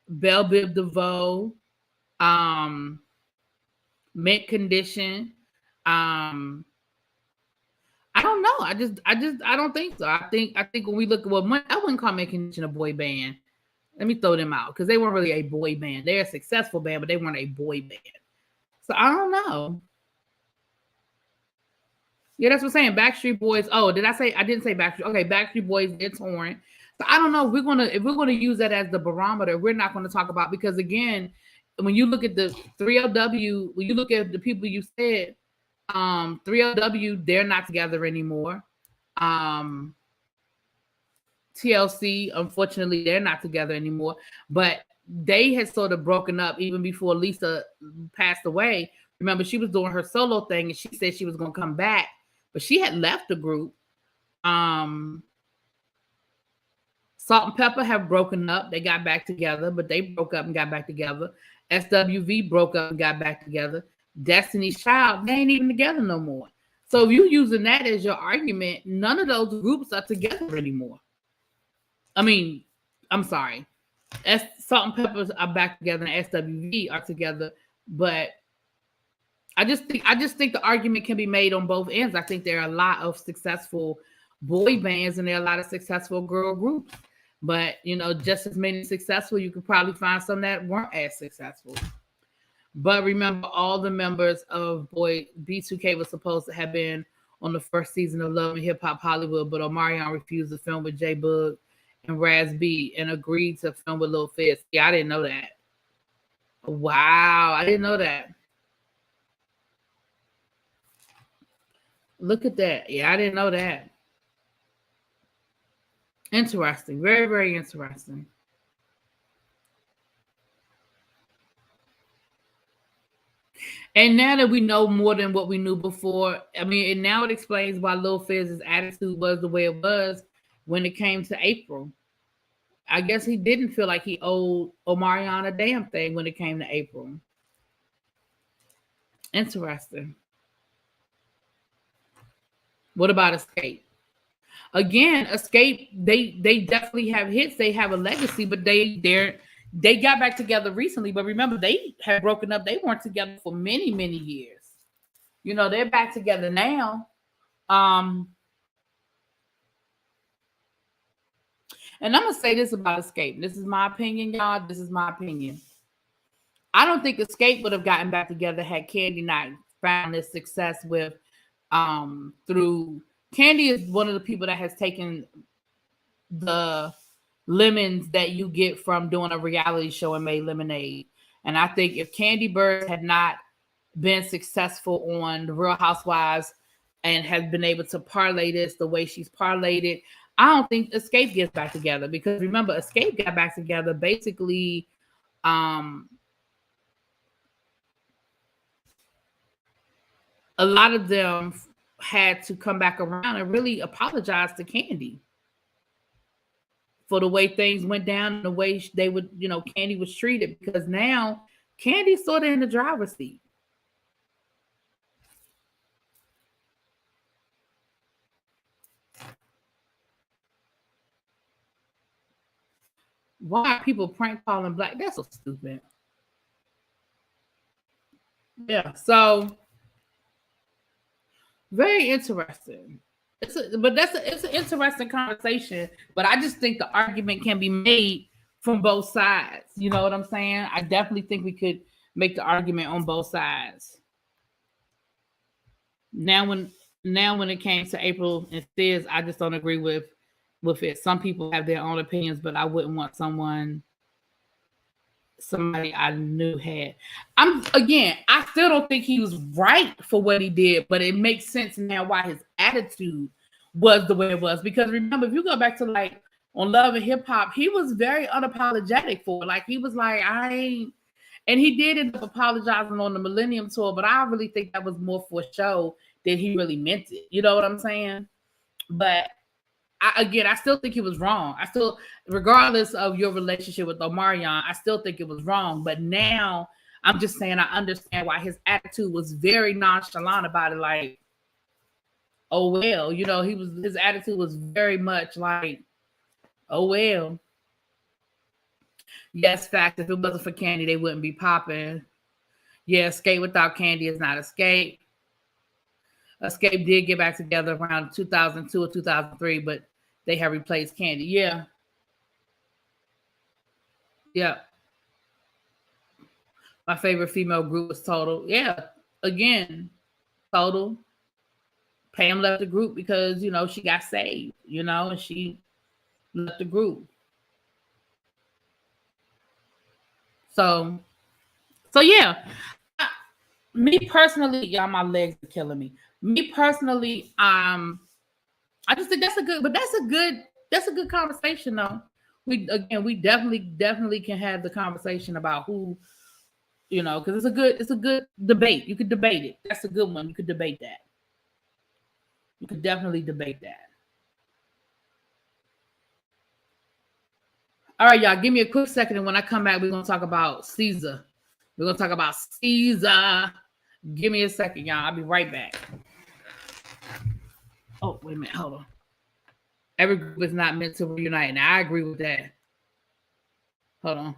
Belle Biv DeVoe, Mint Condition. I don't know. I don't think so. I think when we look at I wouldn't call Mint Condition a boy band. Let me throw them out because they weren't really a boy band. They're a successful band, but they weren't a boy band. So I don't know. Yeah, that's what I'm saying. Backstreet Boys. Oh, did I say? I didn't say Backstreet. Okay, Backstreet Boys, they're touring. So I don't know if we're gonna use that as the barometer. We're not going to talk about because again, when you look at the 3LW, when you look at the people you said, 3LW, they're not together anymore. TLC, unfortunately, they're not together anymore. But they had sort of broken up even before Lisa passed away. Remember, she was doing her solo thing and she said she was going to come back, but she had left the group. Salt and Pepper have broken up. They got back together, but they broke up and got back together. SWV broke up and got back together. Destiny's Child, they ain't even together no more. So if you're using that as your argument, none of those groups are together anymore. I mean, I'm sorry. Salt and Peppers are back together and SWV are together, but I just think the argument can be made on both ends. I think there are a lot of successful boy bands and there are a lot of successful girl groups. But just as many successful, you could probably find some that weren't as successful. But remember, all the members of B2K was supposed to have been on the first season of Love and Hip Hop Hollywood, but Omarion refused to film with J Bug and Raz B and agreed to film with Lil Fizz. Yeah, I didn't know that. Wow, I didn't know that. Look at that. Yeah, I didn't know that. Interesting. Very, very interesting. And now that we know more than what we knew before, I mean, and now it explains why Lil Fizz's attitude was the way it was when it came to April. I guess he didn't feel like he owed Omarion a damn thing when it came to April. Interesting. What about Escape? Again, Escape, they definitely have hits. They have a legacy, but they got back together recently. But remember, they had broken up. They weren't together for many, many years. They're back together now. And I'm gonna say this about Escape. This is my opinion, y'all. This is my opinion. I don't think Escape would have gotten back together had Candy not found this success with through Candy is one of the people that has taken the lemons that you get from doing a reality show and made lemonade. And I think if Candy Bird had not been successful on the Real Housewives and has been able to parlay this the way she's parlayed it, I don't think Escape gets back together, because remember, Escape got back together basically a lot of them had to come back around and really apologize to Candy for the way things went down and the way they would, Candy was treated, because now Candy's sort of in the driver's seat. Why are people prank calling Black? That's so stupid. Yeah, so very interesting. It's an interesting conversation, but I just think the argument can be made from both sides. You know what I'm saying? I definitely think we could make the argument on both sides. Now when it came to April and Fizz, I just don't agree with it. Some people have their own opinions, but I wouldn't want somebody I knew had. I still don't think he was right for what he did, but it makes sense now why his attitude was the way it was. Because remember, if you go back to like on Love and Hip Hop, he was very unapologetic for it. Like he was like, I ain't, and he did end up apologizing on the Millennium Tour, but I really think that was more for show than he really meant it. You know what I'm saying? But I still think he was wrong. I still, regardless of your relationship with Omarion, I still think it was wrong. But now I'm just saying I understand why his attitude was very nonchalant about it. Like, oh well, his attitude was very much like, oh well. Yes, fact, if it wasn't for Candy, they wouldn't be popping. Yeah, Escape without Candy is not Escape. Escape did get back together around 2002 or 2003, but they have replaced Candy. Yeah. Yeah. My favorite female group was Total. Yeah. Again, Total. Pam left the group because, she got saved, and she left the group. So yeah. Me personally, y'all, my legs are killing me. Me personally, I just think that's a good conversation though. We definitely can have the conversation about who, because it's a good debate. You could debate it. That's a good one. You could debate that. You could definitely debate that. All right, y'all, give me a quick second, and when I come back, we're gonna talk about Caesar. We're gonna talk about Caesar. Give me a second, y'all. I'll be right back. Oh, wait a minute. Hold on. Every group is not meant to reunite, and I agree with that. Hold on.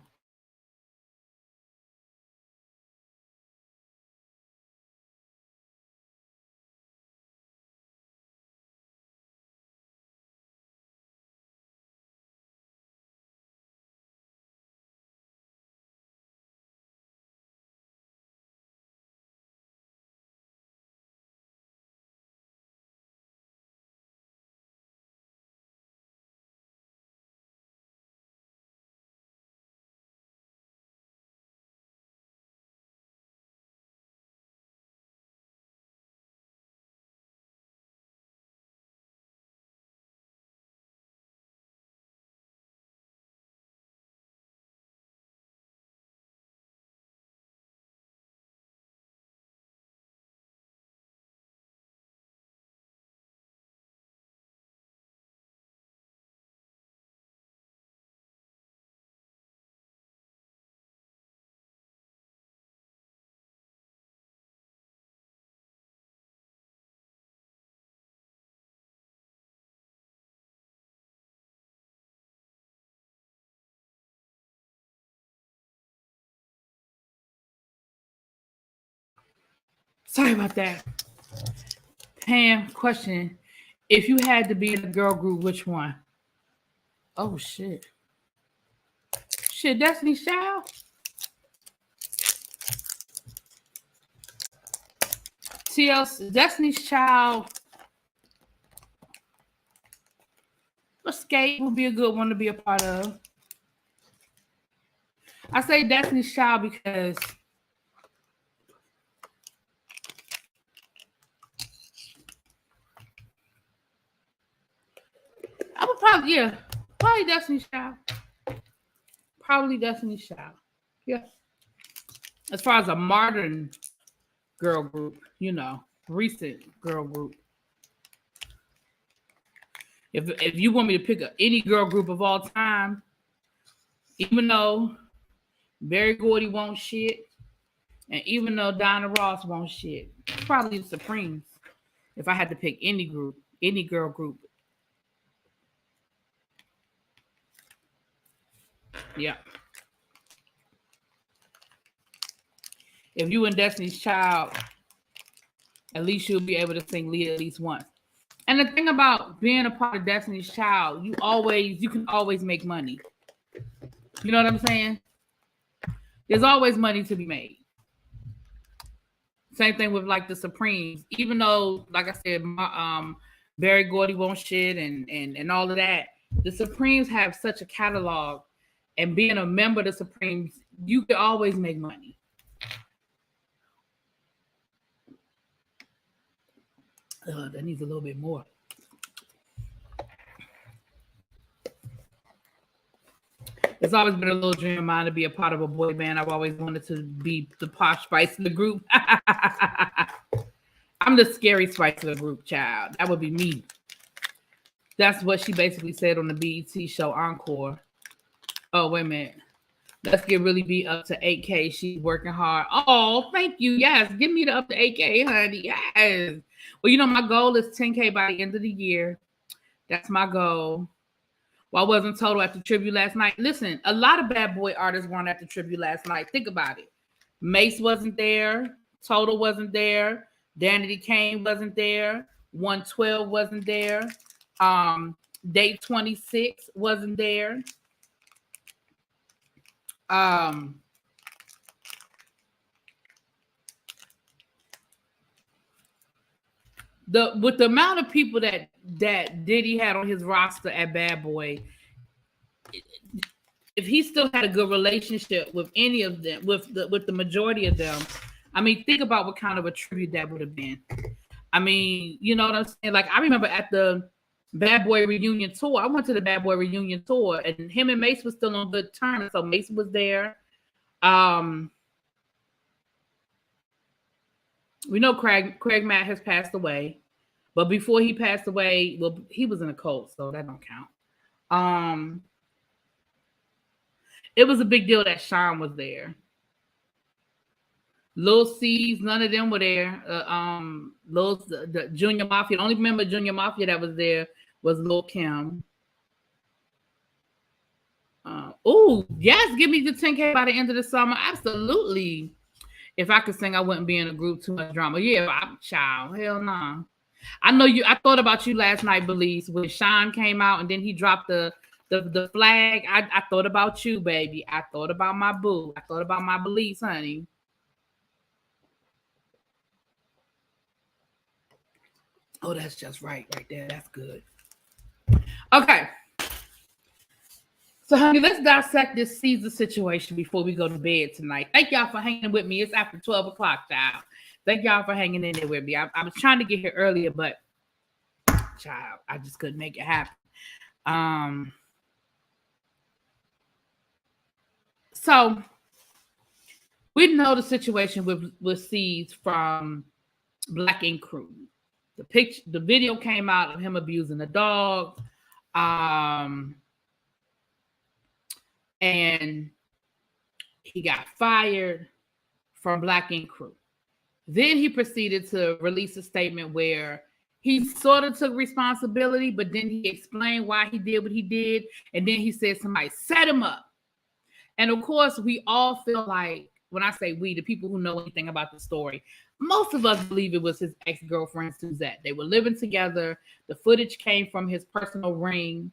Sorry about that. Pam, question. If you had to be in a girl group, which one? Oh, shit. Shit, Destiny's Child? TLC, Destiny's Child. Escape would be a good one to be a part of. I say Destiny's Child because I would probably Destiny's Child. Probably Destiny's Child. Yeah. As far as a modern girl group, recent girl group. If you want me to pick any girl group of all time, even though Berry Gordy won't shit, and even though Diana Ross won't shit, probably the Supremes. If I had to pick any group, any girl group. Yeah. If you in Destiny's Child, at least you'll be able to sing Leah at least once. And the thing about being a part of Destiny's Child, you can always make money. You know what I'm saying? There's always money to be made. Same thing with like the Supremes. Even though, like I said, Berry Gordy won't shit and all of that, the Supremes have such a catalog, and being a member of the Supremes, you can always make money. That needs a little bit more. It's always been a little dream of mine to be a part of a boy band. I've always wanted to be the posh spice of the group. I'm the scary spice of the group, child. That would be me. That's what she basically said on the BET show Encore. Oh, wait a minute. Let's get Really Be up to 8K. She's working hard. Oh, thank you. Yes, give me the up to 8K, honey. Yes. Well, my goal is 10K by the end of the year. That's my goal. Well, I wasn't Total at the tribute last night. Listen, a lot of bad boy artists weren't at the tribute last night. Think about it. Mace wasn't there. Total wasn't there. Danity Kane wasn't there. 112 wasn't there. Date 26 wasn't there. With the amount of people that Diddy had on his roster at Bad Boy, if he still had a good relationship with any of them, with the majority of them, I mean, think about what kind of a tribute that would have been. I mean, you know what I'm saying? Like, I remember at the Bad Boy reunion tour, I went to the Bad Boy reunion tour, and him and Mace was still on good terms. So Mace was there. We know Craig Matt has passed away, but before he passed away, well, he was in a cult, so that don't count. It was a big deal that Sean was there. Lil C's, none of them were there. The Junior Mafia, the only member of Junior Mafia that was there was Lil Kim. Yes, give me the 10K by the end of the summer. Absolutely. If I could sing, I wouldn't be in a group. Too much drama. Yeah, I'm a child. Hell no. Nah. I thought about you last night, Belize, when Sean came out and then he dropped the flag. I thought about you, baby. I thought about my boo. I thought about my Belize, honey. Oh, that's just right there. That's good. Okay. So, honey, let's dissect this Caesar situation before we go to bed tonight. Thank y'all for hanging with me. It's after 12 o'clock, child. Thank y'all for hanging in there with me. I was trying to get here earlier, but, child, I just couldn't make it happen. So, we know the situation with C's from Black Ink Crew. The video came out of him abusing the dog. And he got fired from Black Ink Crew. Then he proceeded to release a statement where he sort of took responsibility, but then he explained why he did what he did. And then he said somebody set him up. And of course, we all feel like when I say we, the people who know anything about the story, most of us believe it was his ex-girlfriend Suzette. They were living together. The footage came from his personal ring,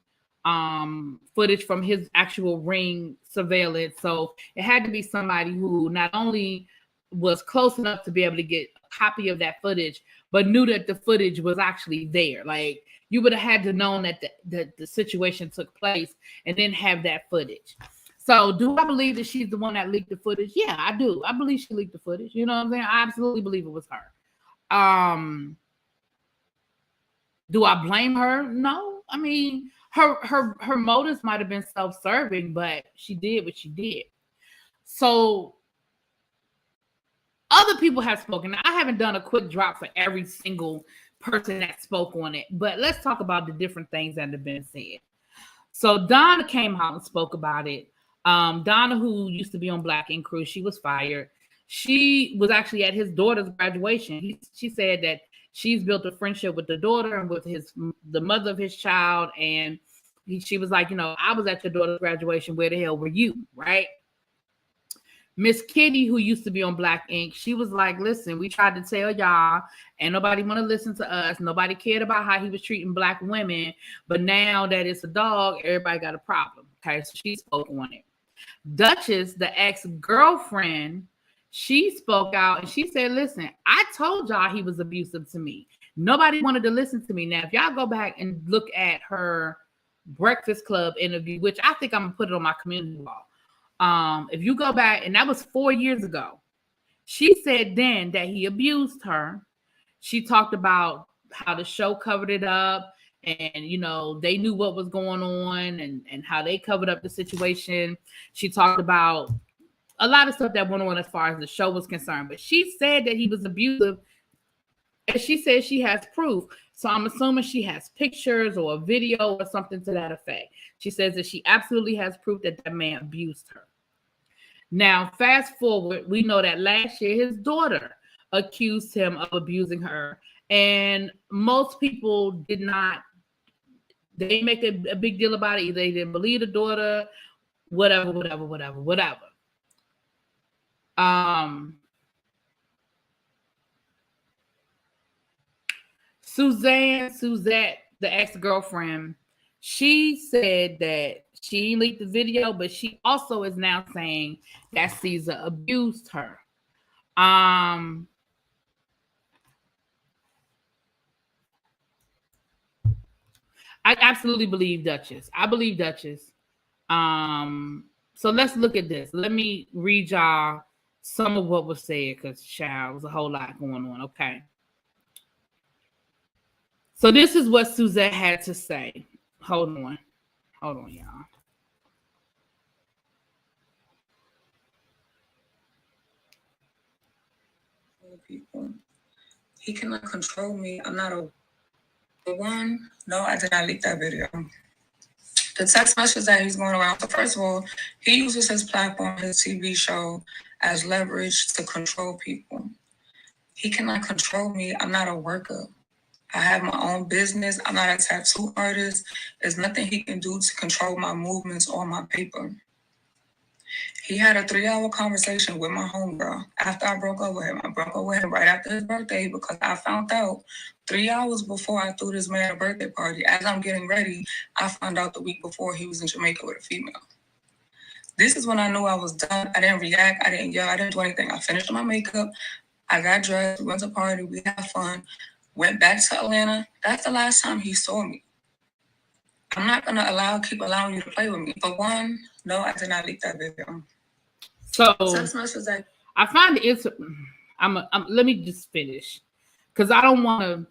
footage from his actual ring surveillance. So it had to be somebody who not only was close enough to be able to get a copy of that footage, but knew that the footage was actually there. Like, you would have had to know that the situation took place and then have that footage. So do I believe that she's the one that leaked the footage? Yeah, I do. I believe she leaked the footage. You know what I'm saying? I absolutely believe it was her. Do I blame her? No. I mean, her motives might have been self-serving, but she did what she did. So other people have spoken. Now, I haven't done a quick drop for every single person that spoke on it, but let's talk about the different things that have been said. So Donna came out and spoke about it. Donna, who used to be on Black Ink Crew, she was fired. She was actually at his daughter's graduation. She said that she's built a friendship with the daughter and with the mother of his child. And she was like, I was at your daughter's graduation. Where the hell were you? Right? Miss Kitty, who used to be on Black Ink, she was like, listen, we tried to tell y'all, and nobody want to listen to us. Nobody cared about how he was treating Black women. But now that it's a dog, everybody got a problem. Okay, so she spoke on it. Duchess, the ex-girlfriend, she spoke out and she said, listen, I told y'all he was abusive to me. Nobody wanted to listen to me. Now, if y'all go back and look at her Breakfast Club interview, which I think I'm going to put it on my community wall. If you go back, and that was 4 years ago, she said then that he abused her. She talked about how the show covered it up, and they knew what was going on and how they covered up the situation. She talked about a lot of stuff that went on as far as the show was concerned, but she said that he was abusive, and she said she has proof. So I'm assuming she has pictures or a video or something to that effect. She says that she absolutely has proof that that man abused her. Now, fast forward, we know that last year his daughter accused him of abusing her. And most people did not, they make a big deal about it. They didn't believe the daughter, whatever. Suzette, the ex-girlfriend, she said that she leaked the video, but she also is now saying that Caesar abused her. I absolutely believe Duchess. I believe Duchess. So let's look at this. Let me read y'all some of what was said, because child, was a whole lot going on. Okay. So this is what Suzette had to say. Hold on, y'all. People, he cannot control me. I'm not a one. No, I did not leak that video. The text message that he's going around. So first of all, he uses his platform, his TV show, as leverage to control people. He cannot control me. I'm not a worker. I have my own business. I'm not a tattoo artist. There's nothing he can do to control my movements or my paper. He had a 3-hour conversation with my homegirl after I broke up with him. I broke up with him right after his birthday because I found out 3 hours before I threw this man a birthday party. As I'm getting ready, I found out the week before he was in Jamaica with a female. This is when I knew I was done. I didn't react. I didn't yell. I didn't do anything. I finished my makeup. I got dressed. We went to a party. We had fun. Went back to Atlanta. That's the last time he saw me. I'm not going to keep allowing you to play with me. But one, no, I did not leak that video. So I find it. Let me just finish, because I don't want to.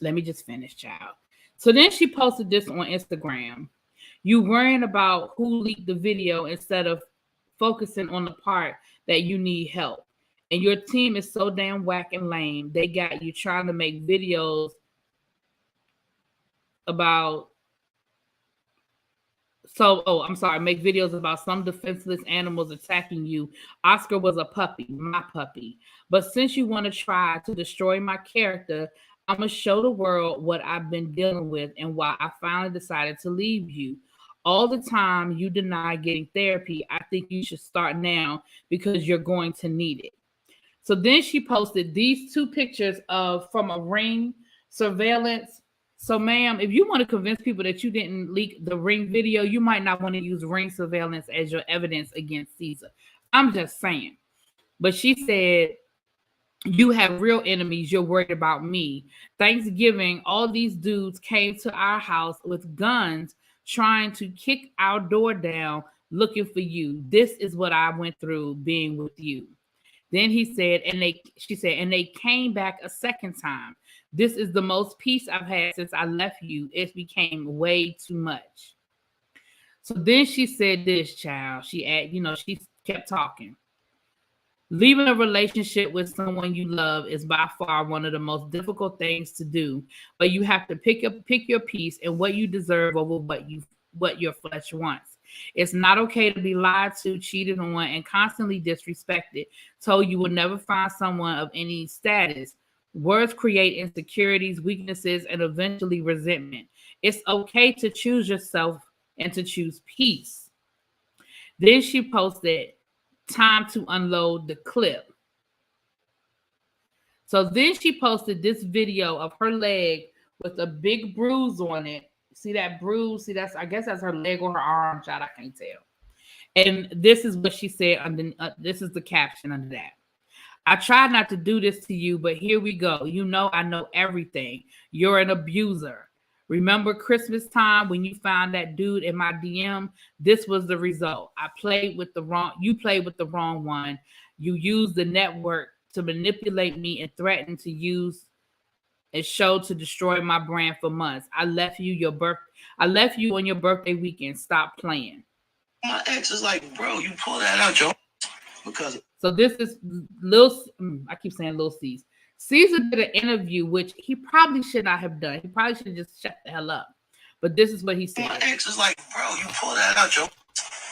Let me just finish, child. So then she posted this on Instagram. You worrying about who leaked the video instead of focusing on the part that you need help. And your team is so damn whack and lame. They got you trying to make videos about. Make videos about some defenseless animals attacking you. Oscar was a puppy, my puppy. But since you want to try to destroy my character, I'm going to show the world what I've been dealing with and why I finally decided to leave you. All the time you deny getting therapy. I think you should start now because you're going to need it. So then she posted these two pictures of from a ring surveillance. So, ma'am, if you want to convince people that you didn't leak the ring video, you might not want to use ring surveillance as your evidence against Caesar. I'm just saying. But she said, you have real enemies. You're worried about me. Thanksgiving, all these dudes came to our house with guns trying to kick our door down looking for you. This is what I went through being with you. Then she said, and they came back a second time. This is the most peace I've had since I left you. It became way too much. So then she said this, child. She kept talking. Leaving a relationship with someone you love is by far one of the most difficult things to do, but you have to pick your peace and what you deserve over what your flesh wants. It's not okay to be lied to, cheated on, and constantly disrespected, told you will never find someone of any status. Words create insecurities, weaknesses, and eventually resentment. It's okay to choose yourself and to choose peace. Then she posted, time to unload the clip. So then she posted this video of her leg with a big bruise on it. See that bruise? See, I guess that's her leg or her arm, child. I can't tell. And this is what she said. This is the caption under that. I tried not to do this to you, but here we go. You know I know everything. You're an abuser. Remember Christmas time when you found that dude in my DM? This was the result. You played with the wrong one. You used the network to manipulate me and threaten to use a show to destroy my brand for months. I left you on your birthday weekend. Stop playing. My ex is like, bro, you pull that out, Joe. Because so this is I keep saying Lil C's. Caesar did an interview, which he probably should not have done. He probably should have just shut the hell up. But this is what he said. My ex is like, bro, you pull that out, Joe.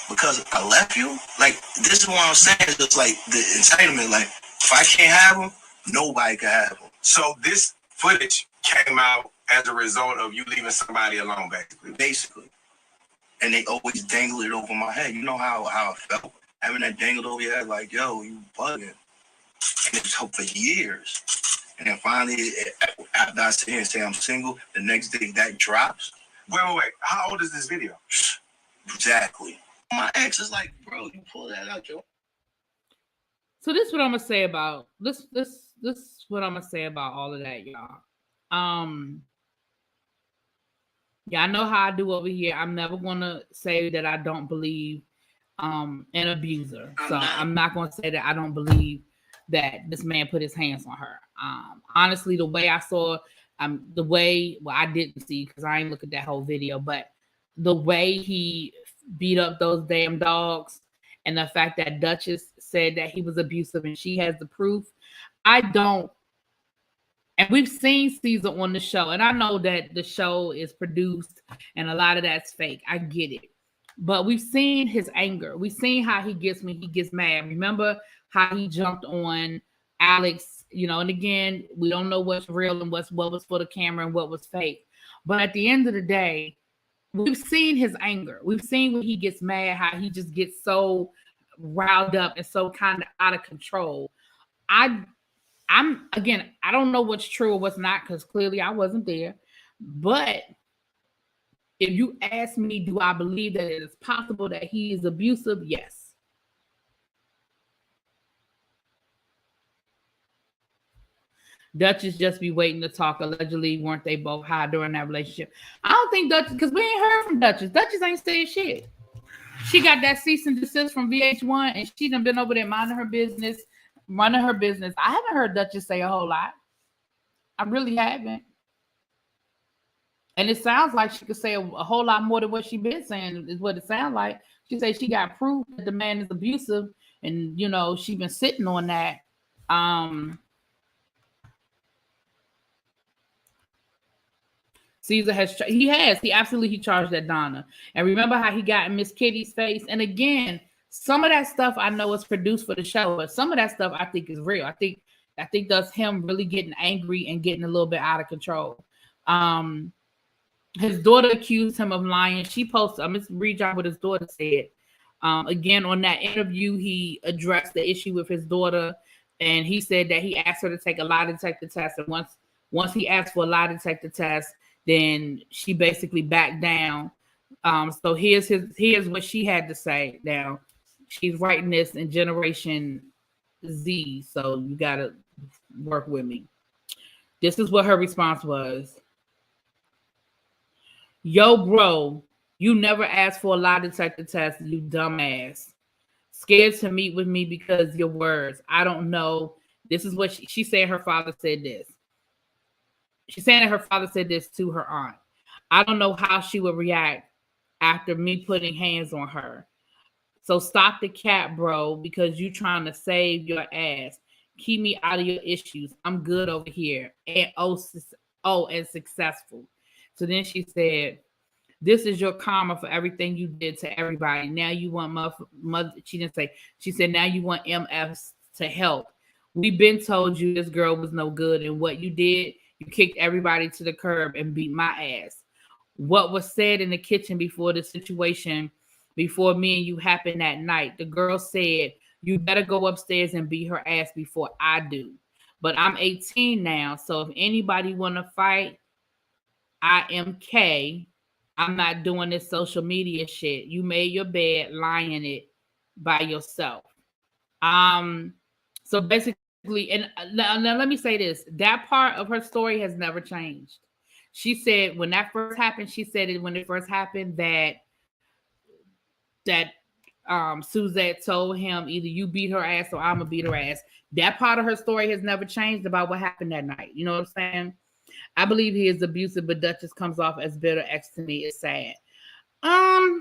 Because I left you. Like, this is what I'm saying. It's just like the entitlement. Like, if I can't have him, nobody can have him. So this footage came out as a result of you leaving somebody alone, basically. And they always dangle it over my head. You know how I felt having that dangled over your head, like, yo, you bugging. And it was hope for years. And then finally, after I sit here and say I'm single, the next day that drops. Wait. How old is this video? Exactly. My ex is like, bro, you pull that out, Joe. So this is what I'm gonna say about this is what I'm gonna say about all of that, y'all. Yeah, I know how I do over here. I'm never gonna say that I don't believe an abuser. I'm not gonna say that I don't believe that this man put his hands on her. Honestly, the way I saw, I didn't see because I ain't look at that whole video, but the way he beat up those damn dogs and the fact that Duchess said that he was abusive and she has the proof, and we've seen Caesar on the show, and I know that the show is produced and a lot of that's fake. I get it. But we've seen his anger. We've seen how he gets when he gets mad. Remember how he jumped on Alex, and again, we don't know what's real and what was for the camera and what was fake. But at the end of the day, we've seen his anger. We've seen when he gets mad, how he just gets so riled up and so kind of out of control. I don't know what's true or what's not, because clearly I wasn't there. But if you ask me, do I believe that it is possible that he is abusive? Yes. Duchess just be waiting to talk. Allegedly, weren't they both high during that relationship? I don't think Duchess, because we ain't heard from Duchess. Duchess ain't saying shit. She got that cease and desist from VH1, and she done been over there minding her business, running her business. I haven't heard Duchess say a whole lot. I really haven't. And it sounds like she could say a whole lot more than what she been saying, is what it sounds like. She said she got proof that the man is abusive, and she been sitting on that. Caesar he absolutely charged that Donna. And remember how he got in Miss Kitty's face? And again, some of that stuff I know is produced for the show, but some of that stuff I think is real. I think that's him really getting angry and getting a little bit out of control. His daughter accused him of lying. She posted, I'm just read y'all what his daughter said. Again, on that interview, he addressed the issue with his daughter, and he said that he asked her to take a lie detector test, and once he asked for a lie detector test, then she basically backed down. So here's what she had to say. Now, she's writing this in Generation Z, so you gotta work with me. This is what her response was. Yo, bro, you never asked for a lie detector test, you dumbass. Scared to meet with me because your words. I don't know. This is what she said. Her father said this. She's saying that her father said this to her aunt. I don't know how she would react after me putting hands on her. So stop the cap, bro, because you trying to save your ass. Keep me out of your issues. I'm good over here. And and successful. So then she said, this is your karma for everything you did to everybody. Now you want mother. She didn't say. She said, now you want MFs to help. We've been told you this girl was no good. And what you did, you kicked everybody to the curb and beat my ass. What was said in the kitchen before the situation, before me and you happened that night, the girl said, you better go upstairs and beat her ass before I do. But I'm 18 now. So if anybody want to fight, I am K. I'm not doing this social media shit. You made your bed, lying in it by yourself. So basically, and now let me say this. That part of her story has never changed. She said when that first happened, she said it when it first happened that Suzette told him either you beat her ass or I'm gonna beat her ass. That part of her story has never changed about what happened that night. You know what I'm saying? I believe he is abusive, but Duchess comes off as bitter. X to me is sad. I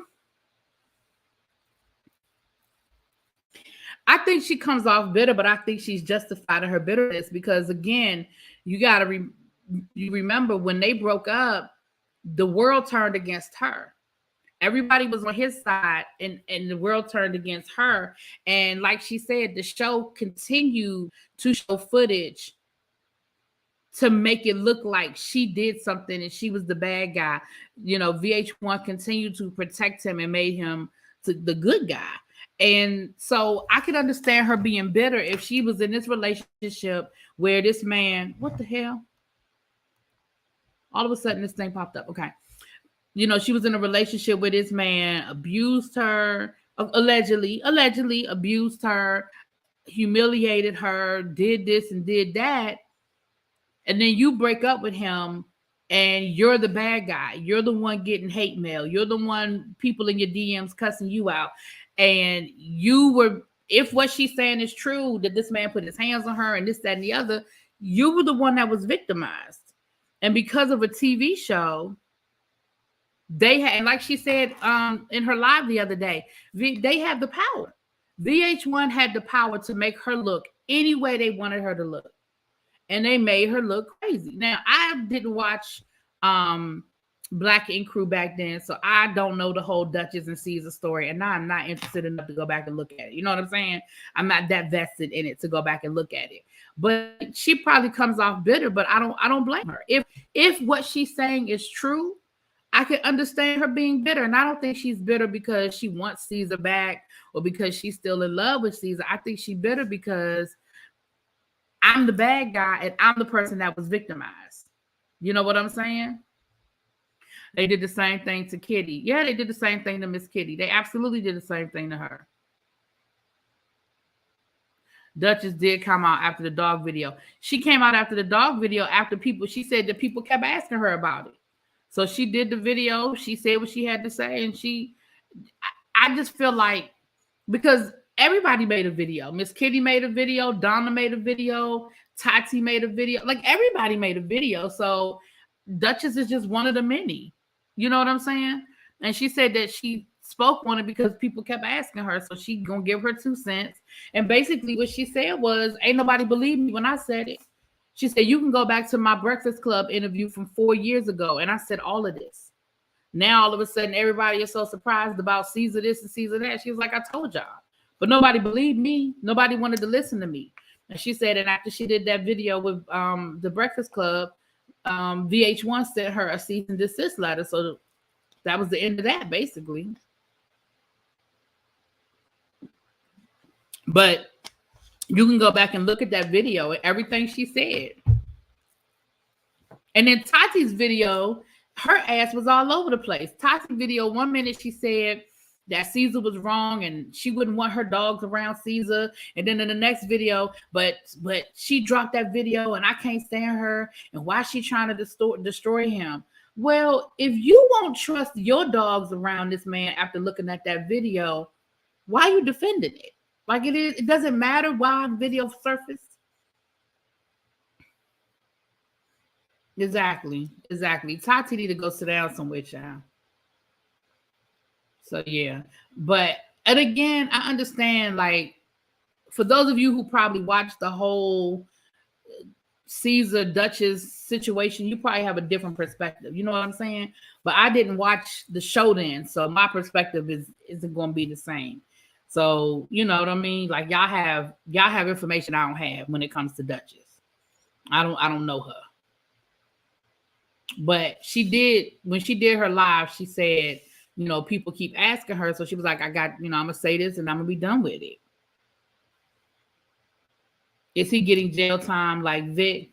think she comes off bitter, but I think she's justified in her bitterness because, again, you got to you remember when they broke up, the world turned against her. Everybody was on his side, and the world turned against her. And like she said, the show continued to show footage to make it look like she did something and she was the bad guy. You know, VH1 continued to protect him and made him the good guy. And so I could understand her being bitter if she was in this relationship where this man, what the hell? All of a sudden this thing popped up. Okay. You know, she was in a relationship where this man abused her, allegedly abused her, humiliated her, did this and did that. And then you break up with him and you're the bad guy. You're the one getting hate mail. You're the one people in your DMs cussing you out. And you were, if what she's saying is true, that this man put his hands on her and this, that, and the other, you were the one that was victimized. And because of a TV show, they had, and like she said in her live the other day, they have the power. VH1 had the power to make her look any way they wanted her to look. And they made her look crazy. Now, I didn't watch Black Ink Crew back then, so I don't know the whole Duchess and Caesar story, and now I'm not interested enough to go back and look at it. You know what I'm saying? I'm not that vested in it to go back and look at it. But she probably comes off bitter, but I don't blame her. If what she's saying is true, I can understand her being bitter. And I don't think she's bitter because she wants Caesar back or because she's still in love with Caesar. I think she's bitter because I'm the bad guy and I'm the person that was victimized. You know what I'm saying? They did the same thing to Kitty. Yeah, they did the same thing to Miss Kitty. They absolutely did the same thing to her. Duchess did come out after the dog video. She came out after the dog video after she said that people kept asking her about it. So she did the video. She said what she had to say. And I just feel like, because everybody made a video. Miss Kitty made a video. Donna made a video. Tati made a video. Like, everybody made a video. So Duchess is just one of the many. You know what I'm saying? And she said that she spoke on it because people kept asking her. So she gonna give her 2 cents. And basically what she said was, ain't nobody believed me when I said it. She said, you can go back to my Breakfast Club interview from 4 years ago. And I said all of this. Now, all of a sudden, everybody is so surprised about Caesar this and Caesar that. She was like, I told y'all. But nobody believed me. Nobody wanted to listen to me. And she said, and after she did that video with the Breakfast Club, VH1 sent her a cease and desist letter. So that was the end of that, basically. But you can go back and look at that video and everything she said. And then Tati's video, her ass was all over the place. Tati's video, 1 minute she said that Caesar was wrong and she wouldn't want her dogs around Caesar. And then in the next video, but she dropped that video and I can't stand her. And why is she trying to destroy him? Well, if you won't trust your dogs around this man after looking at that video, why are you defending it? Like it doesn't matter why the video surfaced. Exactly. Tati need to go sit down somewhere, child. So yeah, and again, I understand. Like for those of you who probably watched the whole Caesar Duchess situation, you probably have a different perspective. You know what I'm saying? But I didn't watch the show then, so my perspective isn't going to be the same. So you know what I mean? Like y'all have information I don't have when it comes to Duchess. I don't know her. But she did, when she did her live, she said, you know, people keep asking her. So she was like, I'm going to say this and I'm going to be done with it. Is he getting jail time like Vic?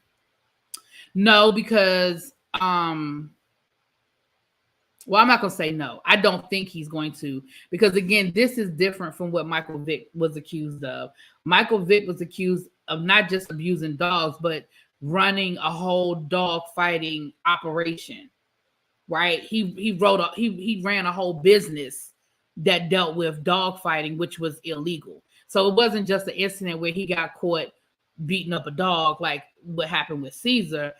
No, because, well, I'm not going to say no. I don't think he's going to, because again, this is different from what Michael Vick was accused of. Michael Vick was accused of not just abusing dogs, but running a whole dog fighting operation, right? He ran a whole business that dealt with dog fighting, which was illegal. So it wasn't just an incident where he got caught beating up a dog like what happened with Caesar.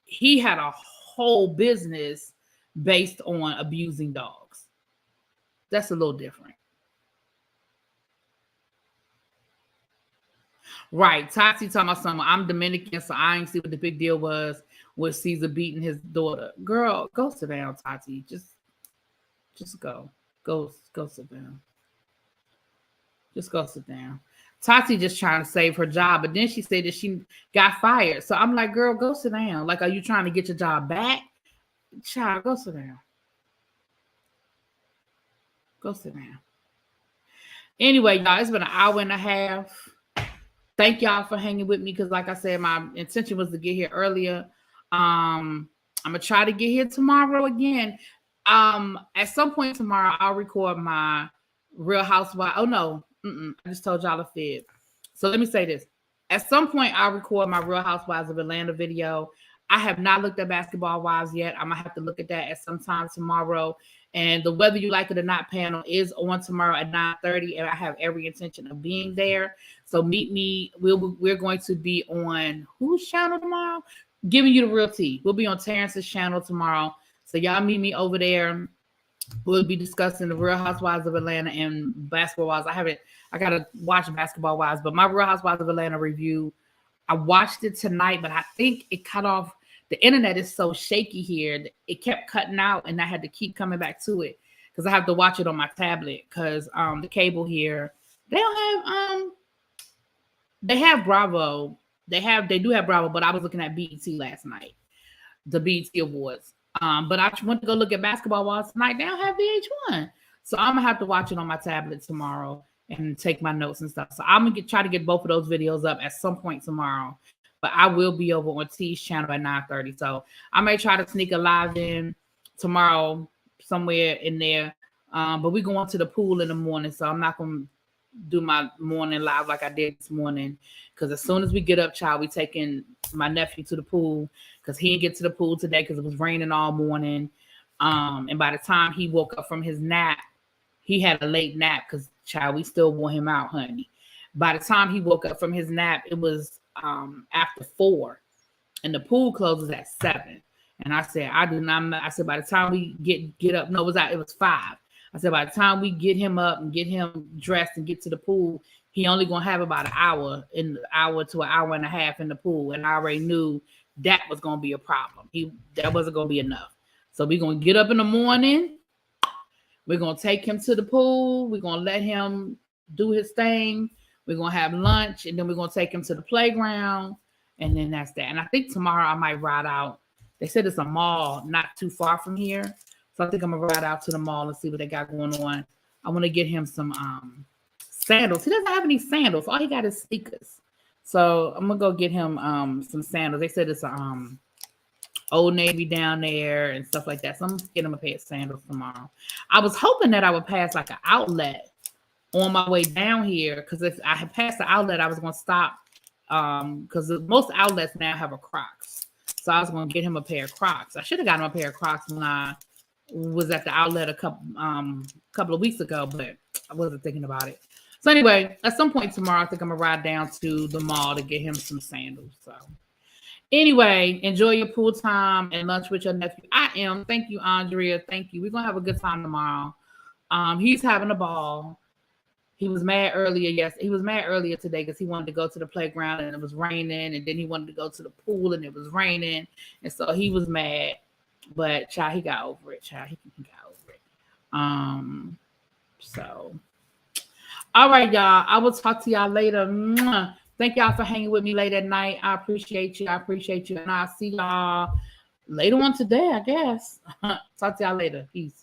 He had a whole business based on abusing dogs. That's a little different. Right. Tati talking about something. I'm Dominican, so I ain't see what the big deal was with Caesar beating his daughter. Girl, go sit down, Tati. Just go. Go sit down. Just go sit down. Tati just trying to save her job, but then she said that she got fired. So I'm like, girl, go sit down. Like, are you trying to get your job back? Child, go sit down. Go sit down. Anyway, y'all, it's been an hour and a half. Thank y'all for hanging with me because, like I said, my intention was to get here earlier. I'm gonna try to get here tomorrow again. At some point tomorrow, I'll record my Real Housewives. Oh no, I just told y'all a fib. So let me say this: at some point, I'll record my Real Housewives of Atlanta video. I have not looked at Basketball Wives yet. I'm gonna have to look at that at some time tomorrow. And the Whether You Like It or Not panel is on tomorrow at 9:30, and I have every intention of being there. So meet me. We're going to be on whose channel tomorrow? Giving You the Real Tea. We'll be on Terrence's channel tomorrow. So y'all meet me over there. We'll be discussing the Real Housewives of Atlanta and Basketball Wives. I gotta watch Basketball Wives, but my Real Housewives of Atlanta review, I watched it tonight, but I think it cut off. The internet is so shaky here. It kept cutting out and I had to keep coming back to it because I have to watch it on my tablet because the cable here, they don't have they have Bravo. They do have Bravo, but I was looking at BET last night, the BET Awards. But I went to go look at Basketball Wives tonight. They don't have VH1. So I'm gonna have to watch it on my tablet tomorrow and take my notes and stuff. So I'm gonna try to get both of those videos up at some point tomorrow. But I will be over on T's channel at 9:30. So I may try to sneak a live in tomorrow somewhere in there. But we're going to the pool in the morning. So I'm not going to do my morning live like I did this morning. Because as soon as we get up, child, we taking my nephew to the pool. Because he didn't get to the pool today because it was raining all morning. And by the time he woke up from his nap, he had a late nap because, child, we still wore him out, honey. By the time he woke up from his nap, it was after 4 and the pool closes at 7. And I said, I said, by the time we get up, no, it was 5. I said, by the time we get him up and get him dressed and get to the pool, he only gonna have about an hour to an hour and a half in the pool. And I already knew that was gonna be a problem. That wasn't gonna be enough. So we're gonna get up in the morning, we're gonna take him to the pool, we're gonna let him do his thing. We're going to have lunch, and then we're going to take him to the playground, and then that's that. And I think tomorrow I might ride out They said it's a mall not too far from here. So I think I'm gonna ride out to the mall and see what they got going on. I want to get him some sandals. He doesn't have any sandals. All he got is sneakers. So I'm gonna go get him some sandals. They said it's a Old Navy down there and stuff like that. So I'm gonna get him a pair of sandals tomorrow. I was hoping that I would pass like an outlet on my way down here, because if I had passed the outlet, I was gonna stop because most outlets now have a Crocs. So I was gonna get him a pair of Crocs. I should have gotten him a pair of Crocs when I was at the outlet a couple of weeks ago, but I wasn't thinking about it. So anyway, at some point tomorrow, I think I'm gonna ride down to the mall to get him some sandals. So anyway, enjoy your pool time and lunch with your nephew. I am. Thank you, Andrea. Thank you. We're gonna have a good time tomorrow. He's having a ball. He was mad earlier. Yes, he was mad earlier today because he wanted to go to the playground and it was raining, and then he wanted to go to the pool and it was raining, and so he was mad. But child, he got over it. Child, he got over it. So, all right, y'all. I will talk to y'all later. Mwah. Thank y'all for hanging with me late at night. I appreciate you. And I'll see y'all later on today, I guess. Talk to y'all later. Peace.